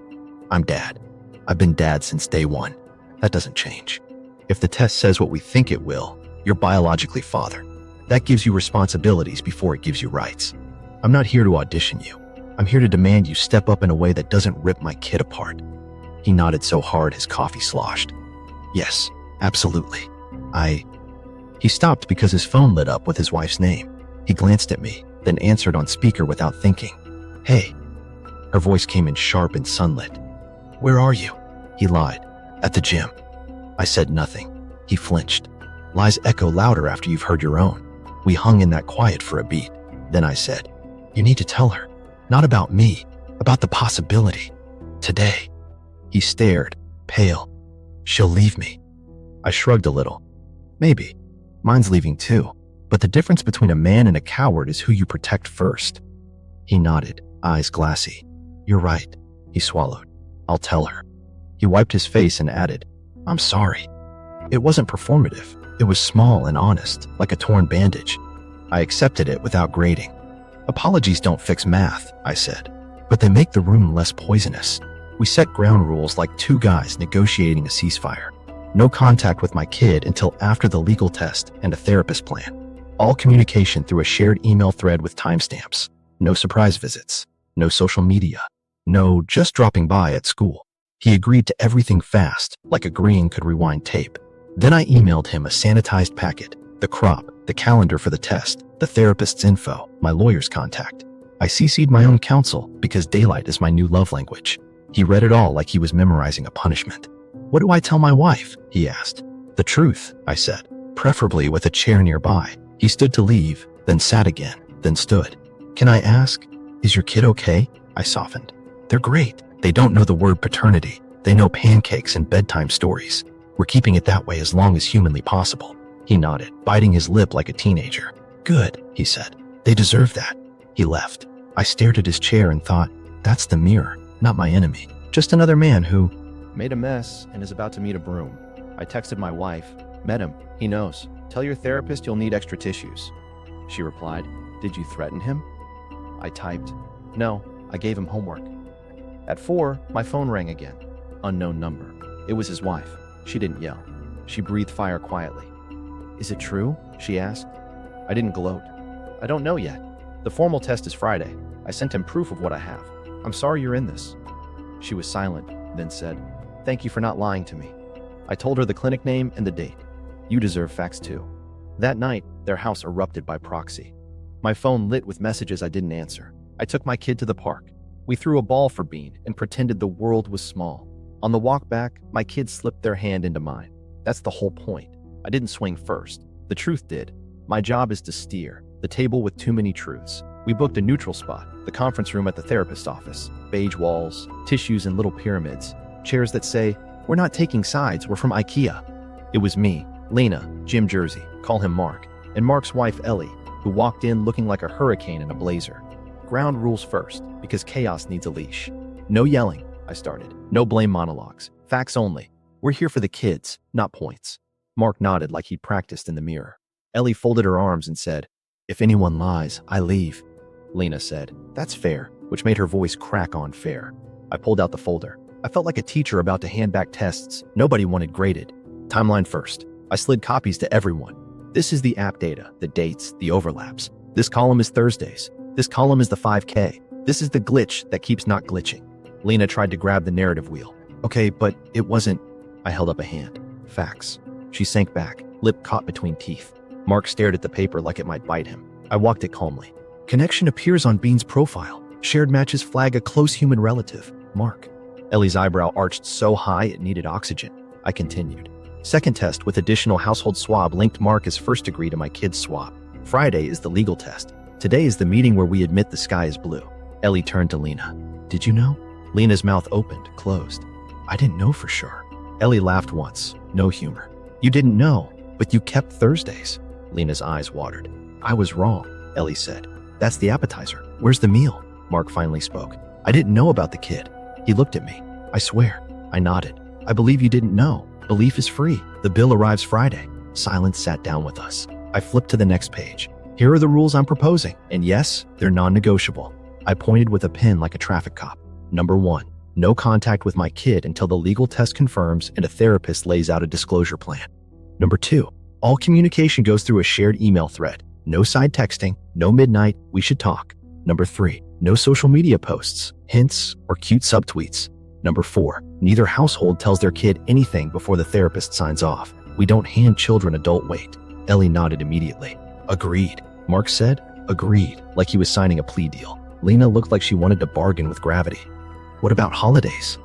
I'm dad. I've been dad since day one. That doesn't change. If the test says what we think it will, you're biologically father. That gives you responsibilities before it gives you rights. I'm not here to audition you. I'm here to demand you step up in a way that doesn't rip my kid apart. He nodded so hard his coffee sloshed. Yes, absolutely. He stopped because his phone lit up with his wife's name. He glanced at me, then answered on speaker without thinking. Hey. Her voice came in sharp and sunlit. Where are you? He lied. At the gym. I said nothing. He flinched. Lies echo louder after you've heard your own. We hung in that quiet for a beat. Then I said, you need to tell her. Not about me, about the possibility. Today. He stared, pale. She'll leave me. I shrugged a little. Maybe. Mine's leaving too. But the difference between a man and a coward is who you protect first. He nodded, eyes glassy. You're right. He swallowed. I'll tell her. He wiped his face and added, I'm sorry. It wasn't performative. It was small and honest, like a torn bandage. I accepted it without grating. Apologies don't fix math, I said, but they make the room less poisonous. We set ground rules like two guys negotiating a ceasefire. No contact with my kid until after the legal test and a therapist plan. All communication through a shared email thread with timestamps. No surprise visits. No social media. No just dropping by at school. He agreed to everything fast, like agreeing could rewind tape. Then I emailed him a sanitized packet, the crop, the calendar for the test, the therapist's info, my lawyer's contact. I CC'd my own counsel because daylight is my new love language. He read it all like he was memorizing a punishment. What do I tell my wife? He asked. The truth, I said, preferably with a chair nearby. He stood to leave, then sat again, then stood. Can I ask, is your kid okay? I softened. They're great. They don't know the word paternity. They know pancakes and bedtime stories. We're keeping it that way as long as humanly possible. He nodded, biting his lip like a teenager. Good, he said. They deserve that. He left. I stared at his chair and thought, that's the mirror, not my enemy. Just another man who made a mess and is about to meet a broom. I texted my wife. Met him. He knows. Tell your therapist you'll need extra tissues. She replied, did you threaten him? I typed, no, I gave him homework. At 4, my phone rang again. Unknown number. It was his wife. She didn't yell. She breathed fire quietly. Is it true? She asked. I didn't gloat. I don't know yet. The formal test is Friday. I sent him proof of what I have. I'm sorry you're in this. She was silent, then said, thank you for not lying to me. I told her the clinic name and the date. You deserve facts too. That night, their house erupted by proxy. My phone lit with messages I didn't answer. I took my kid to the park. We threw a ball for Bean and pretended the world was small. On the walk back, my kids slipped their hand into mine. That's the whole point. I didn't swing first. The truth did. My job is to steer, the table with too many truths. We booked a neutral spot, the conference room at the therapist's office. Beige walls, tissues in little pyramids, chairs that say, we're not taking sides, we're from IKEA. It was me, Lena, Jim Jersey, call him Mark, and Mark's wife Ellie, who walked in looking like a hurricane in a blazer. Ground rules first, because chaos needs a leash. No yelling, I started. No blame monologues. Facts only. We're here for the kids, not points. Mark nodded like he'd practiced in the mirror. Ellie folded her arms and said, if anyone lies, I leave. Lena said, that's fair, which made her voice crack on fair. I pulled out the folder. I felt like a teacher about to hand back tests nobody wanted graded. Timeline first. I slid copies to everyone. This is the app data, the dates, the overlaps. This column is Thursdays. This column is the 5K. This is the glitch that keeps not glitching. Lena tried to grab the narrative wheel. Okay, but it wasn't. I held up a hand. Facts. She sank back, lip caught between teeth. Mark stared at the paper like it might bite him. I walked it calmly. Connection appears on Bean's profile. Shared matches flag a close human relative. Mark. Ellie's eyebrow arched so high it needed oxygen. I continued. Second test with additional household swab linked Mark as first degree to my kid's swab. Friday is the legal test. Today is the meeting where we admit the sky is blue. Ellie turned to Lena. Did you know? Lena's mouth opened, closed. I didn't know for sure. Ellie laughed once. No humor. You didn't know, but you kept Thursdays. Lena's eyes watered. I was wrong, Ellie said. That's the appetizer. Where's the meal? Mark finally spoke. I didn't know about the kid. He looked at me. I swear. I nodded. I believe you didn't know. Belief is free. The bill arrives Friday. Silence sat down with us. I flipped to the next page. Here are the rules I'm proposing. And yes, they're non-negotiable. I pointed with a pen like a traffic cop. Number 1, no contact with my kid until the legal test confirms and a therapist lays out a disclosure plan. Number 2, all communication goes through a shared email thread. No side texting, no midnight, we should talk. Number 3, no social media posts, hints, or cute subtweets. Number 4, neither household tells their kid anything before the therapist signs off. We don't hand children adult weight. Ellie nodded immediately. Agreed. Mark said, agreed, like he was signing a plea deal. Lena looked like she wanted to bargain with gravity. What about holidays?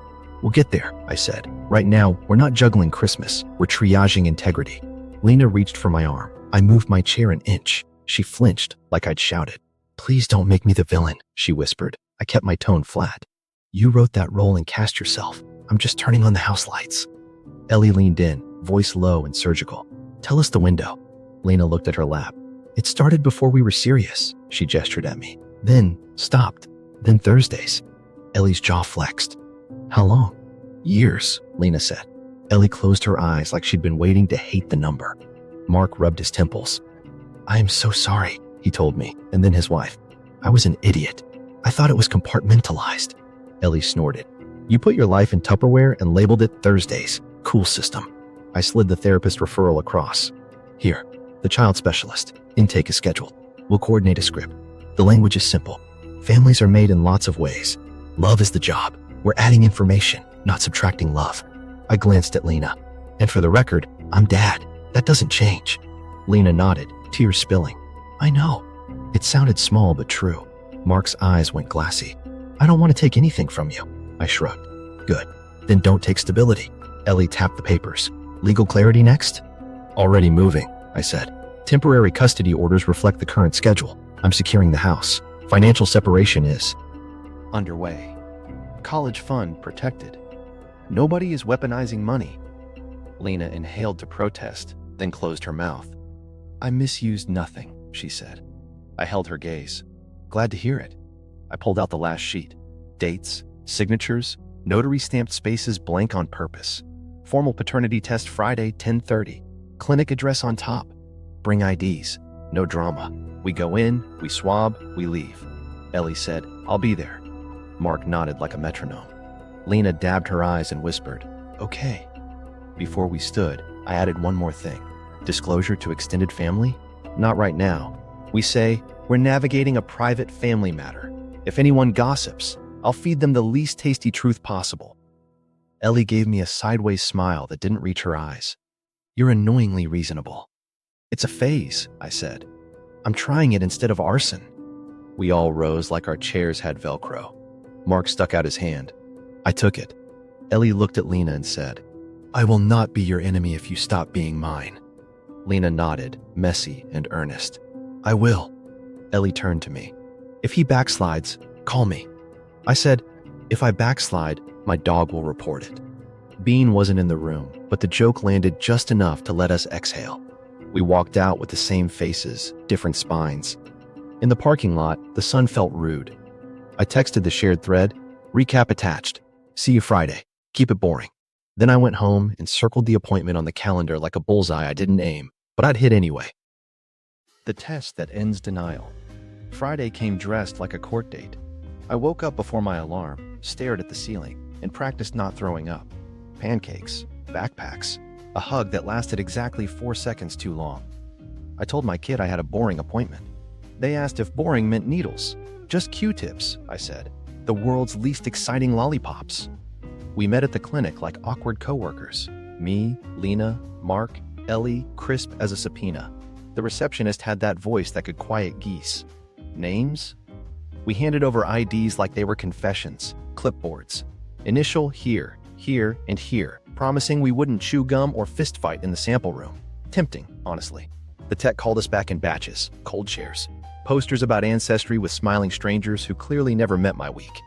We'll get there, I said. Right now, we're not juggling Christmas. We're triaging integrity. Lena reached for my arm. I moved my chair an inch. She flinched, like I'd shouted. Please don't make me the villain, she whispered. I kept my tone flat. You wrote that role and cast yourself. I'm just turning on the house lights. Ellie leaned in, voice low and surgical. Tell us the window. Lena looked at her lap. It started before we were serious, she gestured at me. Then stopped. Then Thursdays. Ellie's jaw flexed. How long? Years, Lena said. Ellie closed her eyes like she'd been waiting to hate the number. Mark rubbed his temples. I am so sorry, he told me, and then his wife. I was an idiot. I thought it was compartmentalized. Ellie snorted. You put your life in Tupperware and labeled it Thursdays. Cool system. I slid the therapist referral across. Here, the child specialist. Intake is scheduled. We'll coordinate a script. The language is simple. Families are made in lots of ways. Love is the job. We're adding information. not subtracting love. I glanced at Lena. And for the record, I'm dad. That doesn't change. Lena nodded, tears spilling. I know. It sounded small but true. Mark's eyes went glassy. I don't want to take anything from you. I shrugged. Good. Then don't take stability. Ellie tapped the papers. Legal clarity next? Already moving, I said. Temporary custody orders reflect the current schedule. I'm securing the house. Financial separation is underway. College fund protected. Nobody is weaponizing money. Lena inhaled to protest, then closed her mouth. I misused nothing, she said. I held her gaze. Glad to hear it. I pulled out the last sheet. Dates, signatures, notary stamped spaces blank on purpose. Formal paternity test Friday, 10:30. Clinic address on top. Bring IDs. No drama. We go in, we swab, we leave. Ellie said, I'll be there. Mark nodded like a metronome. Lena dabbed her eyes and whispered, okay. Before we stood, I added one more thing. Disclosure to extended family? Not right now. We say, we're navigating a private family matter. If anyone gossips, I'll feed them the least tasty truth possible. Ellie gave me a sideways smile that didn't reach her eyes. You're annoyingly reasonable. It's a phase, I said. I'm trying it instead of arson. We all rose like our chairs had Velcro. Mark stuck out his hand. I took it. Ellie looked at Lena and said, I will not be your enemy if you stop being mine. Lena nodded, messy and earnest. I will. Ellie turned to me. If he backslides, call me. I said, if I backslide, my dog will report it. Bean wasn't in the room, but the joke landed just enough to let us exhale. We walked out with the same faces, different spines. In the parking lot, the sun felt rude. I texted the shared thread, recap attached. See you Friday. Keep it boring. Then I went home and circled the appointment on the calendar like a bullseye I didn't aim, but I'd hit anyway. The test that ends denial. Friday came dressed like a court date. I woke up before my alarm, stared at the ceiling, and practiced not throwing up. Pancakes, backpacks, a hug that lasted exactly 4 seconds too long. I told my kid I had a boring appointment. They asked if boring meant needles. Just Q-tips, I said. The world's least exciting lollipops. We met at the clinic like awkward coworkers. Me, Lena, Mark, Ellie, crisp as a subpoena. The receptionist had that voice that could quiet geese. Names? We handed over IDs like they were confessions, clipboards. Initial here, here, and here, promising we wouldn't chew gum or fistfight in the sample room. Tempting, honestly. The tech called us back in batches, cold chairs. Posters about ancestry with smiling strangers who clearly never met my week.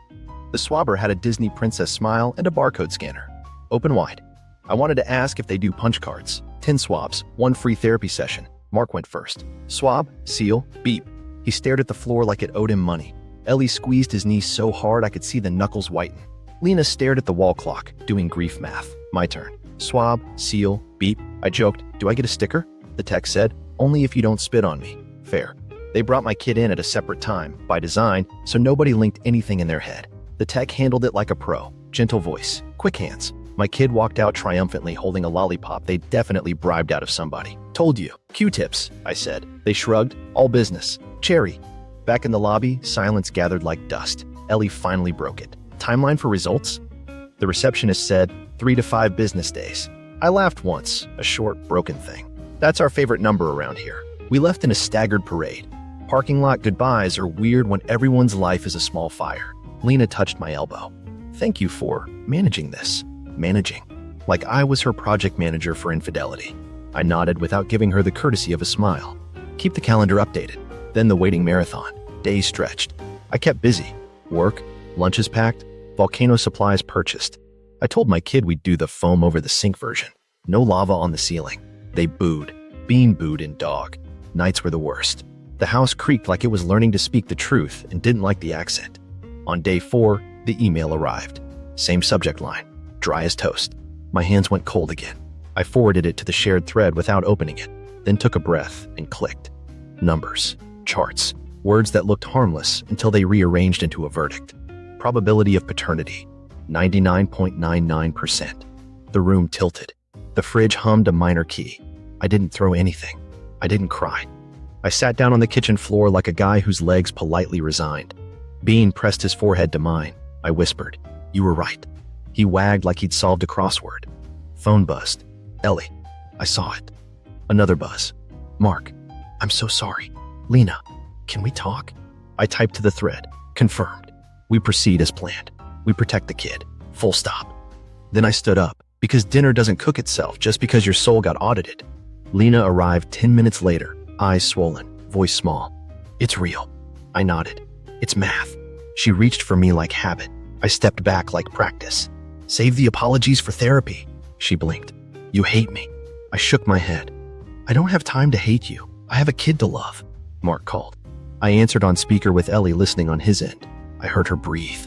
The swabber had a Disney princess smile and a barcode scanner. Open wide. I wanted to ask if they do punch cards. 10 swabs, 1 free therapy session. Mark went first. Swab, seal, beep. He stared at the floor like it owed him money. Ellie squeezed his knee so hard I could see the knuckles whiten. Lena stared at the wall clock, doing grief math. My turn. Swab, seal, beep. I joked, do I get a sticker? The tech said, only if you don't spit on me. Fair. They brought my kid in at a separate time, by design, so nobody linked anything in their head. The tech handled it like a pro. Gentle voice, quick hands. My kid walked out triumphantly holding a lollipop they'd definitely bribed out of somebody. Told you. Q-tips, I said. They shrugged. All business. Cherry. Back in the lobby, silence gathered like dust. Ellie finally broke it. Timeline for results? The receptionist said, 3 to 5 business days. I laughed once, a short, broken thing. That's our favorite number around here. We left in a staggered parade. Parking lot goodbyes are weird when everyone's life is a small fire. Lena touched my elbow. Thank you for managing this. Managing. Like I was her project manager for infidelity. I nodded without giving her the courtesy of a smile. Keep the calendar updated. Then the waiting marathon. Days stretched. I kept busy. Work, lunches packed, volcano supplies purchased. I told my kid we'd do the foam over the sink version. No lava on the ceiling. They booed. Bean booed in dog. Nights were the worst. The house creaked like it was learning to speak the truth and didn't like the accent. On day 4, the email arrived. Same subject line. Dry as toast. My hands went cold again. I forwarded it to the shared thread without opening it, then took a breath and clicked. Numbers. Charts. Words that looked harmless until they rearranged into a verdict. Probability of paternity. 99.99%. The room tilted. The fridge hummed a minor key. I didn't throw anything. I didn't cry. I sat down on the kitchen floor like a guy whose legs politely resigned. Bean pressed his forehead to mine. I whispered, you were right. He wagged like he'd solved a crossword. Phone buzzed. Ellie. I saw it. Another buzz. Mark. I'm so sorry. Lena. Can we talk? I typed to the thread. Confirmed. We proceed as planned. We protect the kid. Full stop. Then I stood up, because dinner doesn't cook itself just because your soul got audited. Lena arrived 10 minutes later, eyes swollen, voice small. It's real. I nodded. It's math. She reached for me like habit. I stepped back like practice. Save the apologies for therapy. She blinked. You hate me. I shook my head. I don't have time to hate you. I have a kid to love. Mark called. I answered on speaker with Ellie listening on his end. I heard her breathe.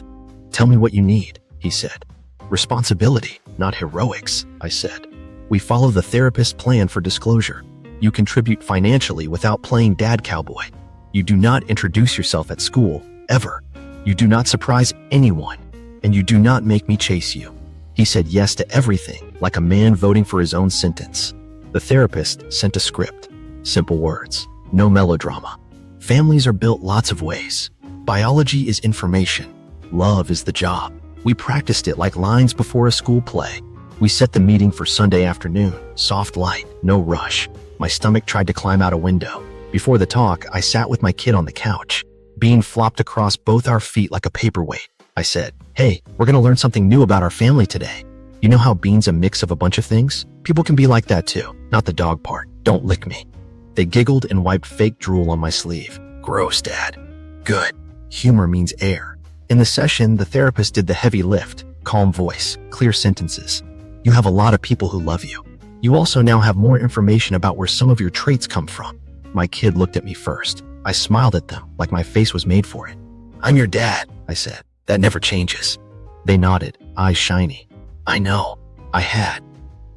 Tell me what you need, he said. Responsibility, not heroics, I said. We follow the therapist's plan for disclosure. You contribute financially without playing dad cowboy. You do not introduce yourself at school, ever. You do not surprise anyone, and you do not make me chase you. He said yes to everything, like a man voting for his own sentence. The therapist sent a script. Simple words, no melodrama. Families are built lots of ways. Biology is information. Love is the job. We practiced it like lines before a school play. We set the meeting for Sunday afternoon, soft light, no rush. My stomach tried to climb out a window. Before the talk, I sat with my kid on the couch. Bean flopped across both our feet like a paperweight. I said, hey, we're gonna learn something new about our family today. You know how Bean's a mix of a bunch of things? People can be like that too, not the dog part. Don't lick me. They giggled and wiped fake drool on my sleeve. Gross, Dad. Good. Humor means air. In the session, the therapist did the heavy lift. Calm voice, clear sentences. You have a lot of people who love you. You also now have more information about where some of your traits come from. My kid looked at me first. I smiled at them like my face was made for it. I'm your dad, I said. That never changes. They nodded, eyes shiny. I know. I had.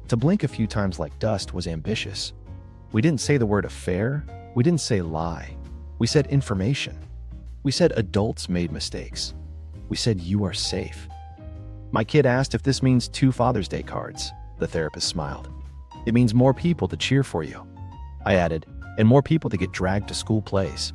To blink a few times like dust was ambitious. We didn't say the word affair. We didn't say lie. We said information. We said adults made mistakes. We said you are safe. My kid asked if this means 2 Father's Day cards. The therapist smiled. It means more people to cheer for you. I added, and more people to get dragged to school plays.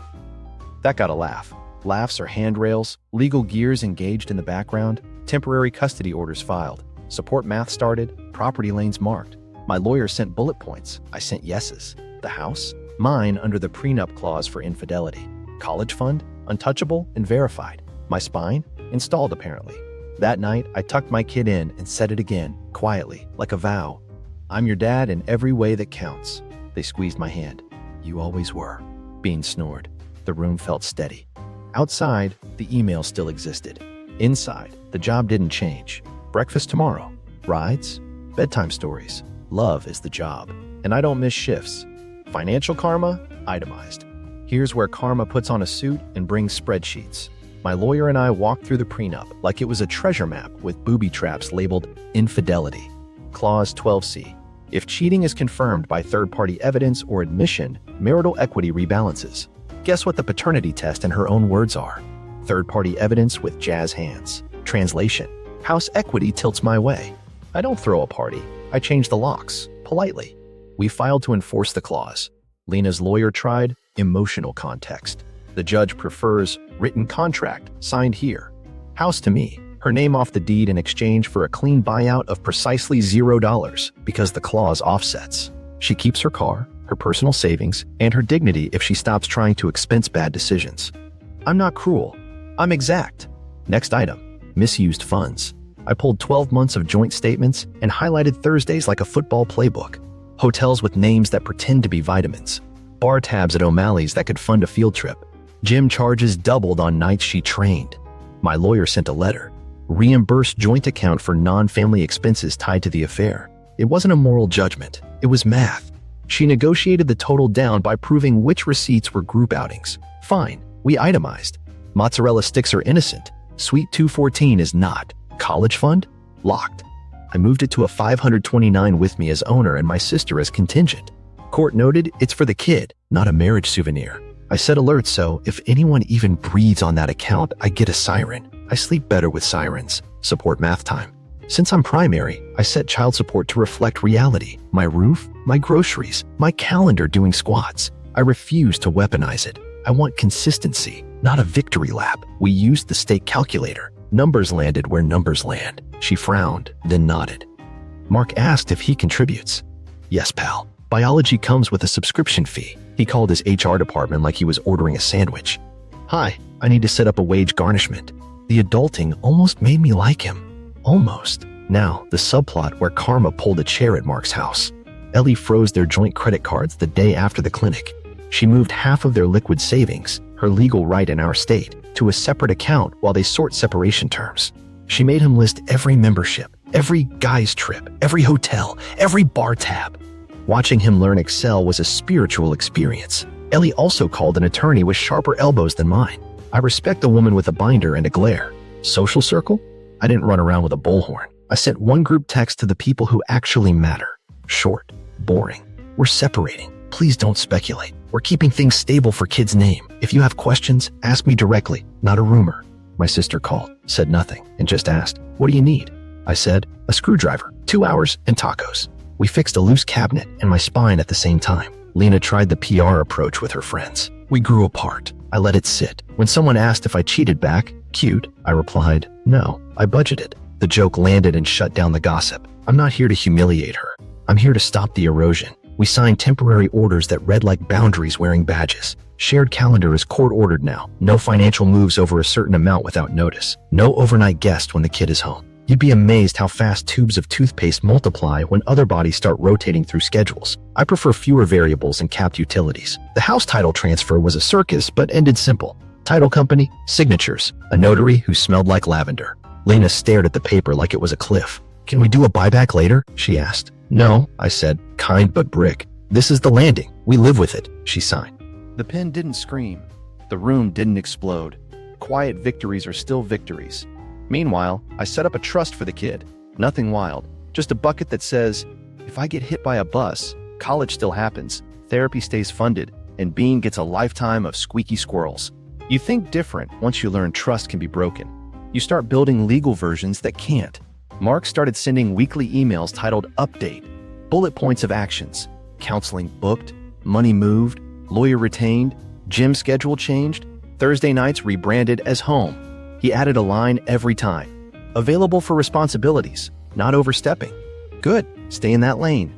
That got a laugh. Laughs are handrails, legal gears engaged in the background, temporary custody orders filed, support math started, property lanes marked. My lawyer sent bullet points. I sent yeses. The house? Mine under the prenup clause for infidelity. College fund? Untouchable and verified. My spine? Installed apparently. That night, I tucked my kid in and said it again, quietly, like a vow. I'm your dad in every way that counts. They squeezed my hand. You always were. Bean snored. The room felt steady. Outside, the email still existed. Inside, the job didn't change. Breakfast tomorrow. Rides? Bedtime stories. Love is the job. And I don't miss shifts. Financial karma? Itemized. Here's where karma puts on a suit and brings spreadsheets. My lawyer and I walked through the prenup like it was a treasure map with booby traps labeled infidelity. Clause 12C. If cheating is confirmed by third-party evidence or admission, marital equity rebalances. Guess what the paternity test in her own words are? Third-party evidence with jazz hands. Translation. House equity tilts my way. I don't throw a party. I change the locks. Politely. We filed to enforce the clause. Lena's lawyer tried emotional context. The judge prefers written contract, signed here. House to me. Her name off the deed in exchange for a clean buyout of precisely $0 because the clause offsets. She keeps her car, her personal savings, and her dignity if she stops trying to expense bad decisions. I'm not cruel. I'm exact. Next item, misused funds. I pulled 12 months of joint statements and highlighted Thursdays like a football playbook. Hotels with names that pretend to be vitamins. Bar tabs at O'Malley's that could fund a field trip. Gym charges doubled on nights she trained. My lawyer sent a letter. Reimbursed joint account for non-family expenses tied to the affair. It wasn't a moral judgment. It was math. She negotiated the total down by proving which receipts were group outings. Fine, we itemized. Mozzarella sticks are innocent. Sweet 214 is not. College fund? Locked. I moved it to a 529 with me as owner and my sister as contingent. Court noted it's for the kid, not a marriage souvenir. I set alerts so if anyone even breathes on that account, I get a siren. I sleep better with sirens. Support math time. Since I'm primary, I set child support to reflect reality. My roof, my groceries, my calendar doing squats. I refuse to weaponize it. I want consistency, not a victory lap. We used the state calculator. Numbers landed where numbers land. She frowned, then nodded. Mark asked if he contributes. Yes, pal. Biology comes with a subscription fee. He called his HR department like he was ordering a sandwich. Hi, I need to set up a wage garnishment. The adulting almost made me like him. Almost. Now, the subplot where karma pulled a chair at Mark's house. Ellie froze their joint credit cards the day after the clinic. She moved half of their liquid savings, her legal right in our state, to a separate account while they sort separation terms. She made him list every membership, every guy's trip, every hotel, every bar tab. Watching him learn Excel was a spiritual experience. Ellie also called an attorney with sharper elbows than mine. I respect a woman with a binder and a glare. Social circle? I didn't run around with a bullhorn. I sent one group text to the people who actually matter. Short, boring. We're separating. Please don't speculate. We're keeping things stable for kid's name. If you have questions, ask me directly, not a rumor. My sister called, said nothing, and just asked, "What do you need?" I said, "A screwdriver, 2 hours, and tacos." We fixed a loose cabinet and my spine at the same time. Lena tried the PR approach with her friends. We grew apart. I let it sit. When someone asked if I cheated back, cute, I replied, "No, I budgeted." The joke landed and shut down the gossip. I'm not here to humiliate her. I'm here to stop the erosion. We signed temporary orders that read like boundaries wearing badges. Shared calendar is court-ordered now. No financial moves over a certain amount without notice. No overnight guest when the kid is home. You'd be amazed how fast tubes of toothpaste multiply when other bodies start rotating through schedules. I prefer fewer variables and capped utilities. The house title transfer was a circus, but ended simple. Title company, signatures, a notary who smelled like lavender. Lena stared at the paper like it was a cliff. "Can we do a buyback later?" she asked. "No," I said, kind but brick. "This is the landing. We live with it," she signed. The pen didn't scream. The room didn't explode. Quiet victories are still victories. Meanwhile, I set up a trust for the kid. Nothing wild, just a bucket that says, if I get hit by a bus, college still happens, therapy stays funded, and Bean gets a lifetime of squeaky squirrels. You think different once you learn trust can be broken. You start building legal versions that can't. Mark started sending weekly emails titled Update, bullet points of actions, counseling booked, money moved, lawyer retained, gym schedule changed, Thursday nights rebranded as home. He added a line every time. Available for responsibilities, not overstepping. Good, stay in that lane.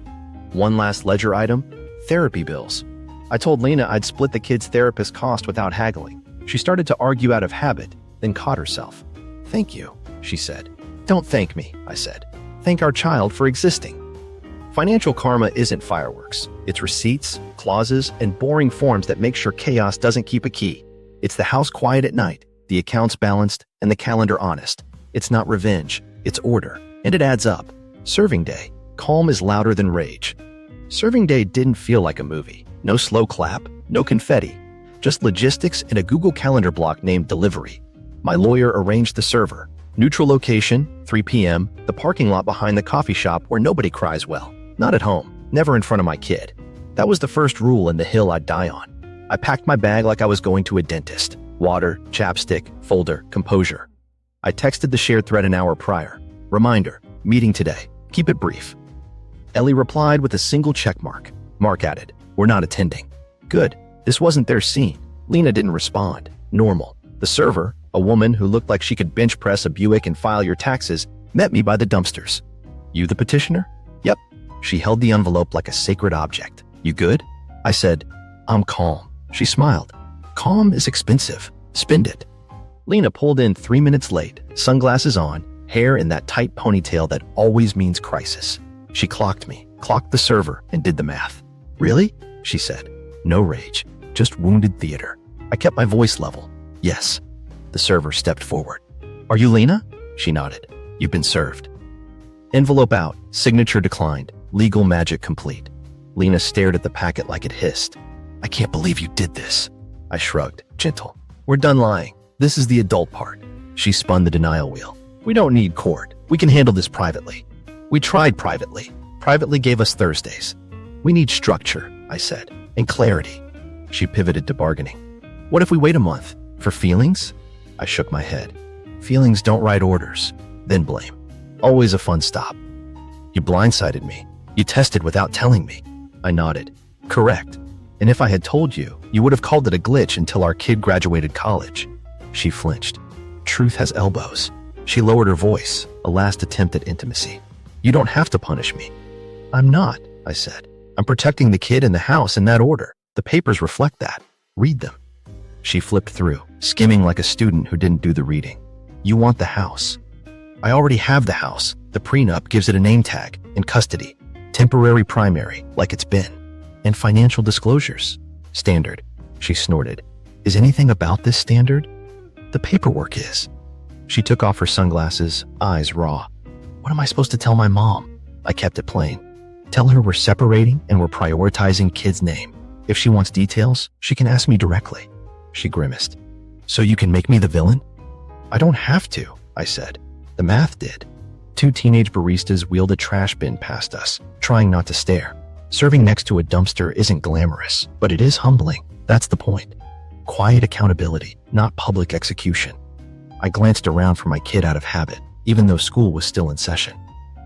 One last ledger item, therapy bills. I told Lena I'd split the kid's therapist cost without haggling. She started to argue out of habit, then caught herself. "Thank you," she said. "Don't thank me," I said. "Thank our child for existing." Financial karma isn't fireworks. It's receipts, clauses, and boring forms that make sure chaos doesn't keep a key. It's the house quiet at night, the accounts balanced, and the calendar honest. It's not revenge, it's order, and it adds up. Serving day. Calm is louder than rage. Serving day didn't feel like a movie. No slow clap, no confetti. Just logistics and a Google Calendar block named Delivery. My lawyer arranged the server. Neutral location, 3 p.m., the parking lot behind the coffee shop where nobody cries well. Not at home, never in front of my kid. That was the first rule in the hill I'd die on. I packed my bag like I was going to a dentist. Water, chapstick, folder, composure. I texted the shared thread an hour prior. Reminder, meeting today. Keep it brief. Ellie replied with a single check mark. Mark added, "We're not attending." Good. This wasn't their scene. Lena didn't respond. Normal. The server, a woman who looked like she could bench press a Buick and file your taxes, met me by the dumpsters. "You the petitioner?" "Yep." She held the envelope like a sacred object. "You good?" I said, "I'm calm." She smiled. "Calm is expensive. Spend it." Lena pulled in 3 minutes late, sunglasses on, hair in that tight ponytail that always means crisis. She clocked me, clocked the server, and did the math. "Really?" she said. No rage, just wounded theater. I kept my voice level. "Yes." The server stepped forward. "Are you Lena?" She nodded. "You've been served." Envelope out, signature declined, legal magic complete. Lena stared at the packet like it hissed. "I can't believe you did this." I shrugged, gentle. "We're done lying. This is the adult part." She spun the denial wheel. "We don't need court. We can handle this privately." We tried privately. Privately gave us Thursdays. "We need structure," I said, "and clarity." She pivoted to bargaining. "What if we wait a month? For feelings?" I shook my head. "Feelings don't write orders. Then blame. Always a fun stop." "You blindsided me. You tested without telling me." I nodded. "Correct. And if I had told you, you would have called it a glitch until our kid graduated college." She flinched. "Truth has elbows." She lowered her voice, a last attempt at intimacy. You don't have to punish me. I'm not, I said. I'm protecting the kid and the house in that order. The papers reflect that. Read them. She flipped through, skimming like a student who didn't do the reading. You want the house. I already have the house. The prenup gives it a name tag, in custody, temporary primary, like it's been, and financial disclosures. Standard. She snorted. Is anything about this standard? The paperwork is. She took off her sunglasses, eyes raw. What am I supposed to tell my mom? I kept it plain. Tell her we're separating and we're prioritizing kid's name. If she wants details, she can ask me directly. She grimaced. So you can make me the villain? I don't have to, I said. The math did. 2 teenage baristas wheeled a trash bin past us, trying not to stare. Serving next to a dumpster isn't glamorous, but it is humbling. That's the point. Quiet accountability, not public execution. I glanced around for my kid out of habit, even though school was still in session.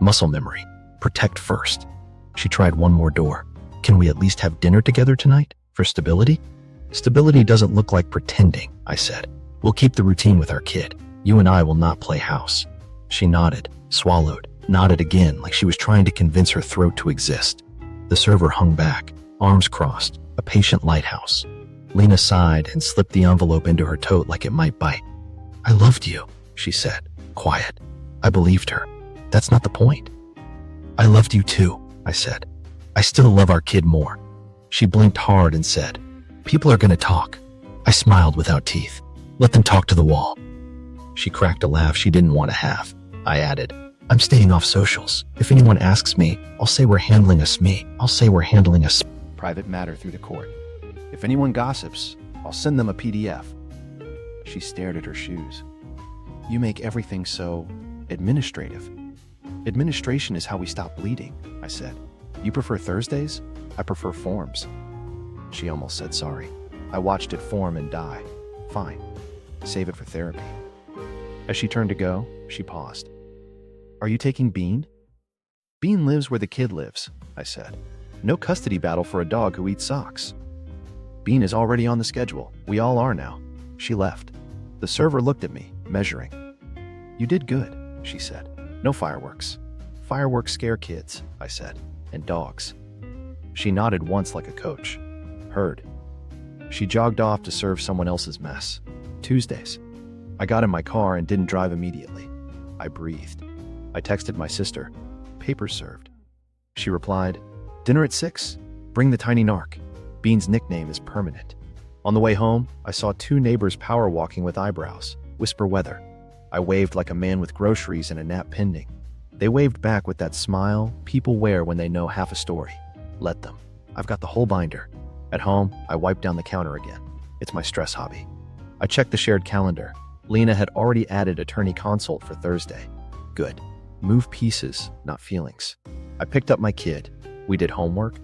Muscle memory. Protect first. She tried one more door. Can we at least have dinner together tonight? For stability? Stability doesn't look like pretending, I said. We'll keep the routine with our kid. You and I will not play house. She nodded, swallowed, nodded again like she was trying to convince her throat to exist. The server hung back, arms crossed, a patient lighthouse. Lena sighed and slipped the envelope into her tote like it might bite. I loved you, she said, quiet. I believed her. That's not the point. I loved you too, I said. I still love our kid more. She blinked hard and said, people are going to talk. I smiled without teeth. Let them talk to the wall. She cracked a laugh she didn't want to have. I added, I'm staying off socials. If anyone asks me, I'll say we're handling a SME. I'll say we're handling a private matter through the court. If anyone gossips, I'll send them a PDF. She stared at her shoes. You make everything so administrative. Administration is how we stop bleeding, I said. You prefer Thursdays? I prefer forms. She almost said sorry. I watched it form and die. Fine. Save it for therapy. As she turned to go, she paused. Are you taking Bean? Bean lives where the kid lives, I said. No custody battle for a dog who eats socks. Bean is already on the schedule. We all are now. She left. The server looked at me, measuring. You did good, she said. No fireworks. Fireworks scare kids, I said, and dogs. She nodded once like a coach. Heard. She jogged off to serve someone else's mess. Tuesdays. I got in my car and didn't drive immediately. I breathed. I texted my sister. Paper served. She replied, dinner at 6. Bring the tiny narc. Bean's nickname is permanent. On the way home, I saw 2 neighbors power walking with eyebrows. Whisper weather. I waved like a man with groceries and a nap pending. They waved back with that smile people wear when they know half a story. Let them. I've got the whole binder. At home, I wiped down the counter again. It's my stress hobby. I checked the shared calendar. Lena had already added attorney consult for Thursday. Good. Move pieces, not feelings. I picked up my kid. We did homework.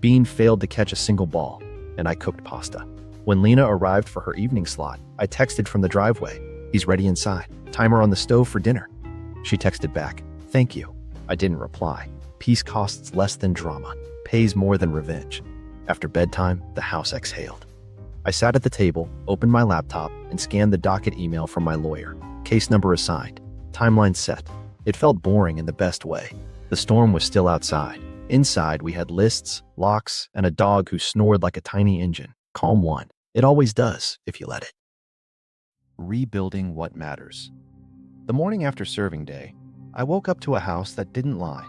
Bean failed to catch a single ball, and I cooked pasta. When Lena arrived for her evening slot, I texted from the driveway. He's ready inside. Timer on the stove for dinner. She texted back, thank you. I didn't reply. Peace costs less than drama, pays more than revenge. After bedtime, the house exhaled. I sat at the table, opened my laptop, and scanned the docket email from my lawyer. Case number assigned. Timeline set. It felt boring in the best way. The storm was still outside. Inside, we had lists, locks, and a dog who snored like a tiny engine. Calm one. It always does, if you let it. Rebuilding what matters. The morning after serving day, I woke up to a house that didn't lie.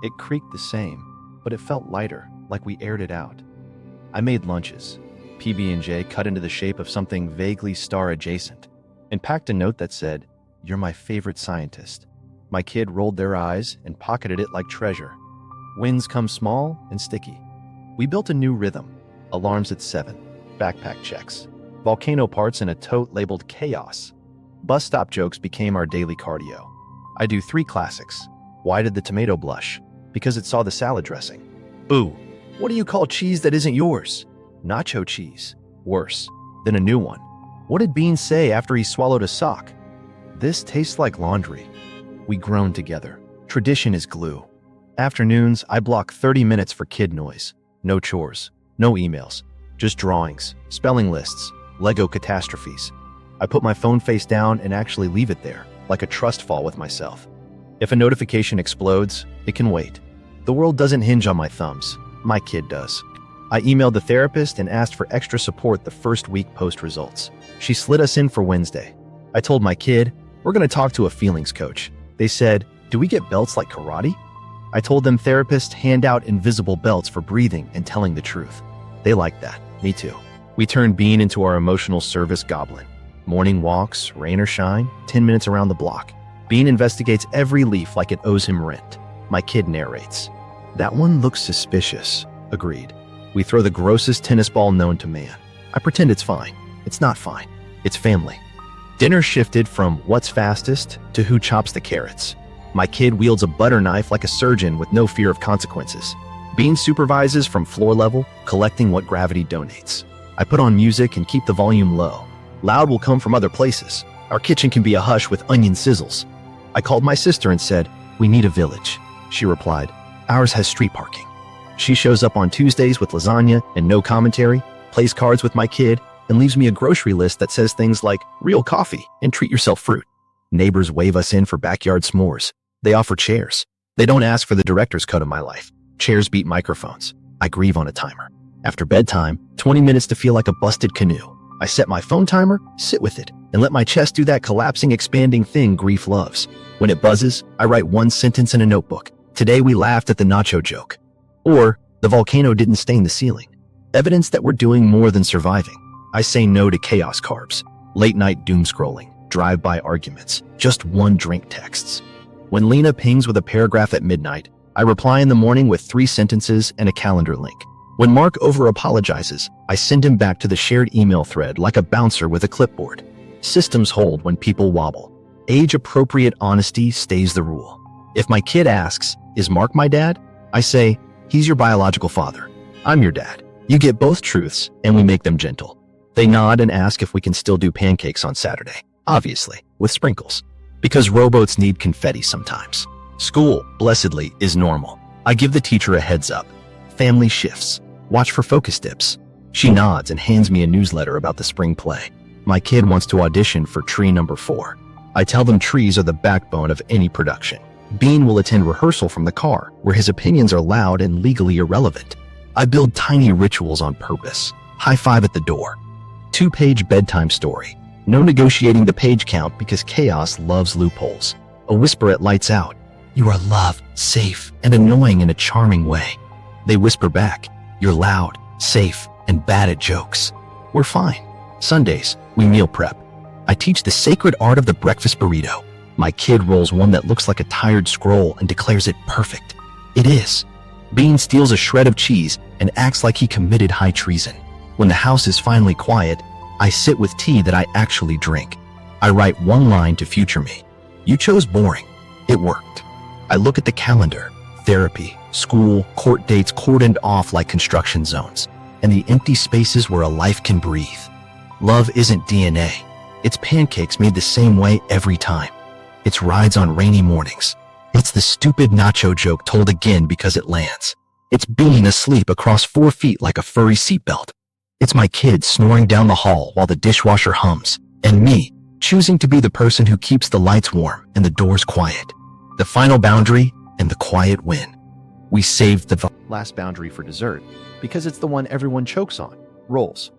It creaked the same, but it felt lighter, like we aired it out. I made lunches. PB&J cut into the shape of something vaguely star-adjacent, and packed a note that said, "You're my favorite scientist." My kid rolled their eyes and pocketed it like treasure. Wins come small and sticky. We built a new rhythm. Alarms at 7. Backpack checks. Volcano parts in a tote labeled chaos. Bus stop jokes became our daily cardio. I do 3 classics. Why did the tomato blush? Because it saw the salad dressing. Boo. What do you call cheese that isn't yours? Nacho cheese. Worse. Then a new one. What did Bean say after he swallowed a sock? This tastes like laundry. We groan together. Tradition is glue. Afternoons, I block 30 minutes for kid noise. No chores. No emails. Just drawings, spelling lists, Lego catastrophes. I put my phone face down and actually leave it there. like a trust fall with myself. If a notification explodes, it can wait. The world doesn't hinge on my thumbs. My kid does. I emailed the therapist and asked for extra support the first week post results. She slid us in for Wednesday. I told my kid, we're going to talk to a feelings coach. They said, do we get belts like karate? I told them therapists hand out invisible belts for breathing and telling the truth. They liked that. Me too. We turned Bean into our emotional service goblin. Morning walks, rain or shine, 10 minutes around the block. Bean investigates every leaf like it owes him rent. My kid narrates. That one looks suspicious. Agreed. We throw the grossest tennis ball known to man. I pretend it's fine. It's not fine. It's family. Dinner shifted from what's fastest to who chops the carrots. My kid wields a butter knife like a surgeon with no fear of consequences. Bean supervises from floor level, collecting what gravity donates. I put on music and keep the volume low. Loud will come from other places. Our kitchen can be a hush with onion sizzles. I called my sister and said, we need a village. She replied, ours has street parking. She shows up on Tuesdays with lasagna and no commentary, plays cards with my kid, and leaves me a grocery list that says things like real coffee and treat yourself fruit. Neighbors wave us in for backyard s'mores. They offer chairs. They don't ask for the director's cut of my life. Chairs beat microphones. I grieve on a timer. After bedtime, 20 minutes to feel like a busted canoe. I set my phone timer, sit with it, and let my chest do that collapsing, expanding thing grief loves. When it buzzes, I write one sentence in a notebook. Today we laughed at the nacho joke. Or, the volcano didn't stain the ceiling. Evidence that we're doing more than surviving. I say no to chaos carbs, late night doom scrolling, drive-by arguments, just one drink texts. When Lena pings with a paragraph at midnight, I reply in the morning with 3 sentences and a calendar link. When Mark over-apologizes, I send him back to the shared email thread like a bouncer with a clipboard. Systems hold when people wobble. Age-appropriate honesty stays the rule. If my kid asks, is Mark my dad? I say, he's your biological father. I'm your dad. You get both truths, and we make them gentle. They nod and ask if we can still do pancakes on Saturday. Obviously, with sprinkles. Because rowboats need confetti sometimes. School, blessedly, is normal. I give the teacher a heads up. Family shifts. Watch for focus dips. She nods and hands me a newsletter about the spring play. My kid wants to audition for tree number 4. I tell them trees are the backbone of any production. Bean will attend rehearsal from the car, where his opinions are loud and legally irrelevant. I build tiny rituals on purpose. High five at the door. 2-page bedtime story. No negotiating the page count because chaos loves loopholes. A whisper at lights out. You are loved, safe, and annoying in a charming way. They whisper back. You're loud, safe, and bad at jokes. We're fine. Sundays, we meal prep. I teach the sacred art of the breakfast burrito. My kid rolls one that looks like a tired scroll and declares it perfect. It is. Bean steals a shred of cheese and acts like he committed high treason. When the house is finally quiet, I sit with tea that I actually drink. I write one line to future me. You chose boring. It worked. I look at the calendar. Therapy, school, court dates cordoned off like construction zones, and the empty spaces where a life can breathe. Love isn't DNA. It's pancakes made the same way every time. It's rides on rainy mornings. It's the stupid nacho joke told again because it lands. It's being asleep across 4 feet like a furry seatbelt. It's my kids snoring down the hall while the dishwasher hums, and me choosing to be the person who keeps the lights warm and the doors quiet. The final boundary and the quiet win. We saved the last boundary for dessert because it's the one everyone chokes on, rolls.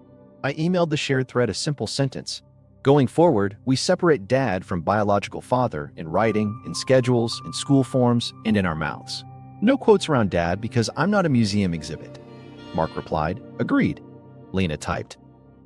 I emailed the shared thread a simple sentence. Going forward, we separate dad from biological father in writing, in schedules, in school forms, and in our mouths. No quotes around dad because I'm not a museum exhibit. Mark replied, agreed. Lena typed,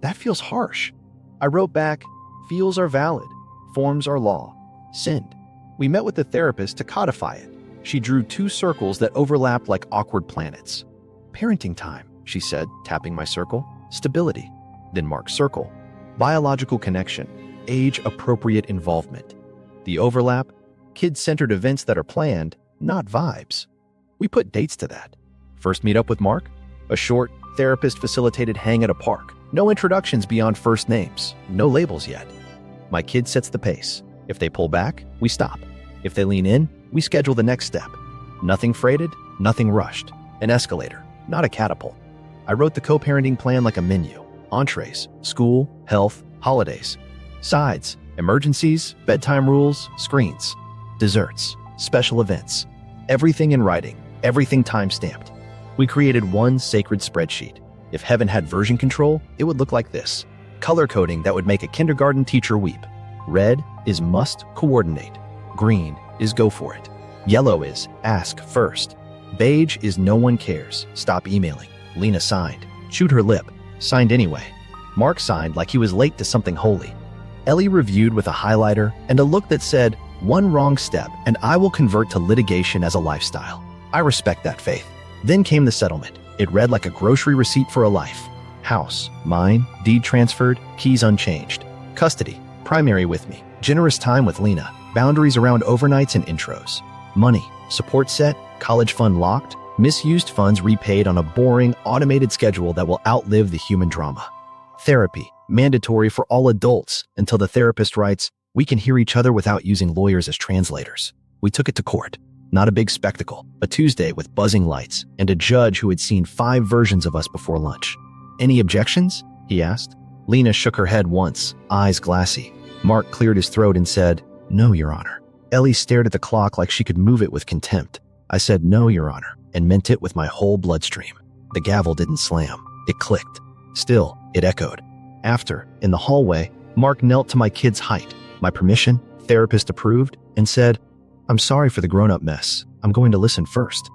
that feels harsh. I wrote back, feels are valid, forms are law. Send. We met with the therapist to codify it. She drew 2 circles that overlapped like awkward planets. Parenting time, she said, tapping my circle. Stability. Then Mark's circle. Biological connection. Age-appropriate involvement. The overlap, kid-centered events that are planned, not vibes. We put dates to that. First meet up with Mark, a short, therapist-facilitated hang at a park. No introductions beyond first names, no labels yet. My kid sets the pace. If they pull back, we stop. If they lean in, we schedule the next step. Nothing freighted, nothing rushed. An escalator, not a catapult. I wrote the co-parenting plan like a menu. Entrees, school, health, holidays. Sides, Emergencies, bedtime rules, screens, desserts, special events. Everything in writing, everything time-stamped. We created one sacred spreadsheet. If heaven had version control, it would look like this. Color coding that would make a kindergarten teacher weep. Red is must coordinate. Green is go for it. Yellow is ask first. Beige is no one cares. Stop emailing. Lena signed. Chewed her lip. Signed anyway. Mark signed like he was late to something holy. Ellie reviewed with a highlighter and a look that said, "One wrong step and I will convert to litigation as a lifestyle." I respect that faith. Then came the settlement. It read like a grocery receipt for a life. House, mine, deed transferred, keys unchanged. Custody, primary with me. Generous time with Lena. Boundaries around overnights and intros. Money, support set, college fund locked. Misused funds repaid on a boring, automated schedule that will outlive the human drama. Therapy, mandatory for all adults until the therapist writes, "We can hear each other without using lawyers as translators." We took it to court. Not a big spectacle, a Tuesday with buzzing lights and a judge who had seen 5 versions of us before lunch. "Any objections?" he asked. Lena shook her head once, eyes glassy. Mark cleared his throat and said, "No, Your Honor." Ellie stared at the clock like she could move it with contempt. I said, "No, Your Honor," and meant it with my whole bloodstream. The gavel didn't slam. It clicked. Still, it echoed. After, in the hallway, Mark knelt to my kid's height, my permission, therapist approved, and said, "I'm sorry for the grown-up mess. I'm going to listen first."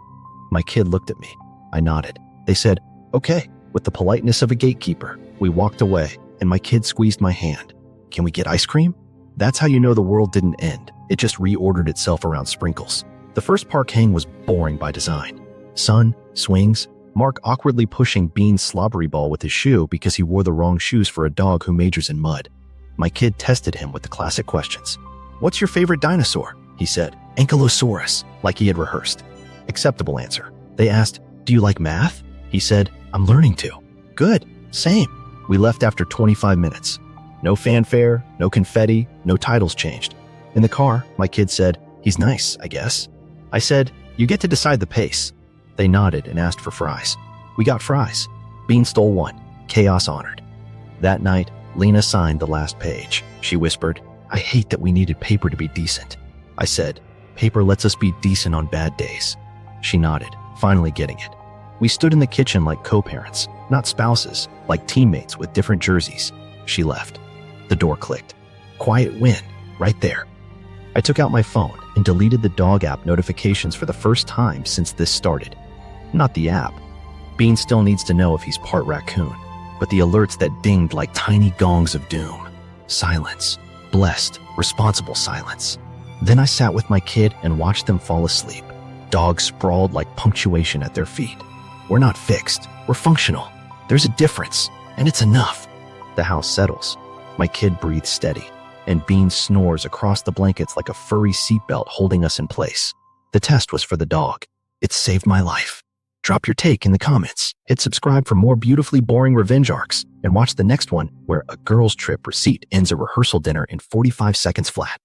My kid looked at me. I nodded. They said, "Okay," with the politeness of a gatekeeper. We walked away, and my kid squeezed my hand. "Can we get ice cream?" That's how you know the world didn't end. It just reordered itself around sprinkles. The first park hang was boring by design. Sun, swings, Mark awkwardly pushing Bean's slobbery ball with his shoe because he wore the wrong shoes for a dog who majors in mud. My kid tested him with the classic questions. "What's your favorite dinosaur?" He said, "Ankylosaurus," like he had rehearsed. Acceptable answer. They asked, "Do you like math?" He said, "I'm learning to." "Good, same." We left after 25 minutes. No fanfare, no confetti, no titles changed. In the car, my kid said, "He's nice, I guess." I said, "You get to decide the pace." They nodded and asked for fries. We got fries. Bean stole one. Chaos honored. That night, Lena signed the last page. She whispered, "I hate that we needed paper to be decent." I said, "Paper lets us be decent on bad days." She nodded, finally getting it. We stood in the kitchen like co-parents, not spouses, like teammates with different jerseys. She left. The door clicked. Quiet win, right there. I took out my phone and deleted the dog app notifications for the first time since this started. Not the app. Bean still needs to know if he's part raccoon, but the alerts that dinged like tiny gongs of doom. Silence. Blessed, responsible silence. Then I sat with my kid and watched them fall asleep. Dogs sprawled like punctuation at their feet. We're not fixed. We're functional. There's a difference, and it's enough. The house settles. My kid breathes steady, and Bean snores across the blankets like a furry seatbelt holding us in place. The test was for the dog. It saved my life. Drop your take in the comments. Hit subscribe for more beautifully boring revenge arcs, and watch the next one where a girls' trip receipt ends a rehearsal dinner in 45 seconds flat.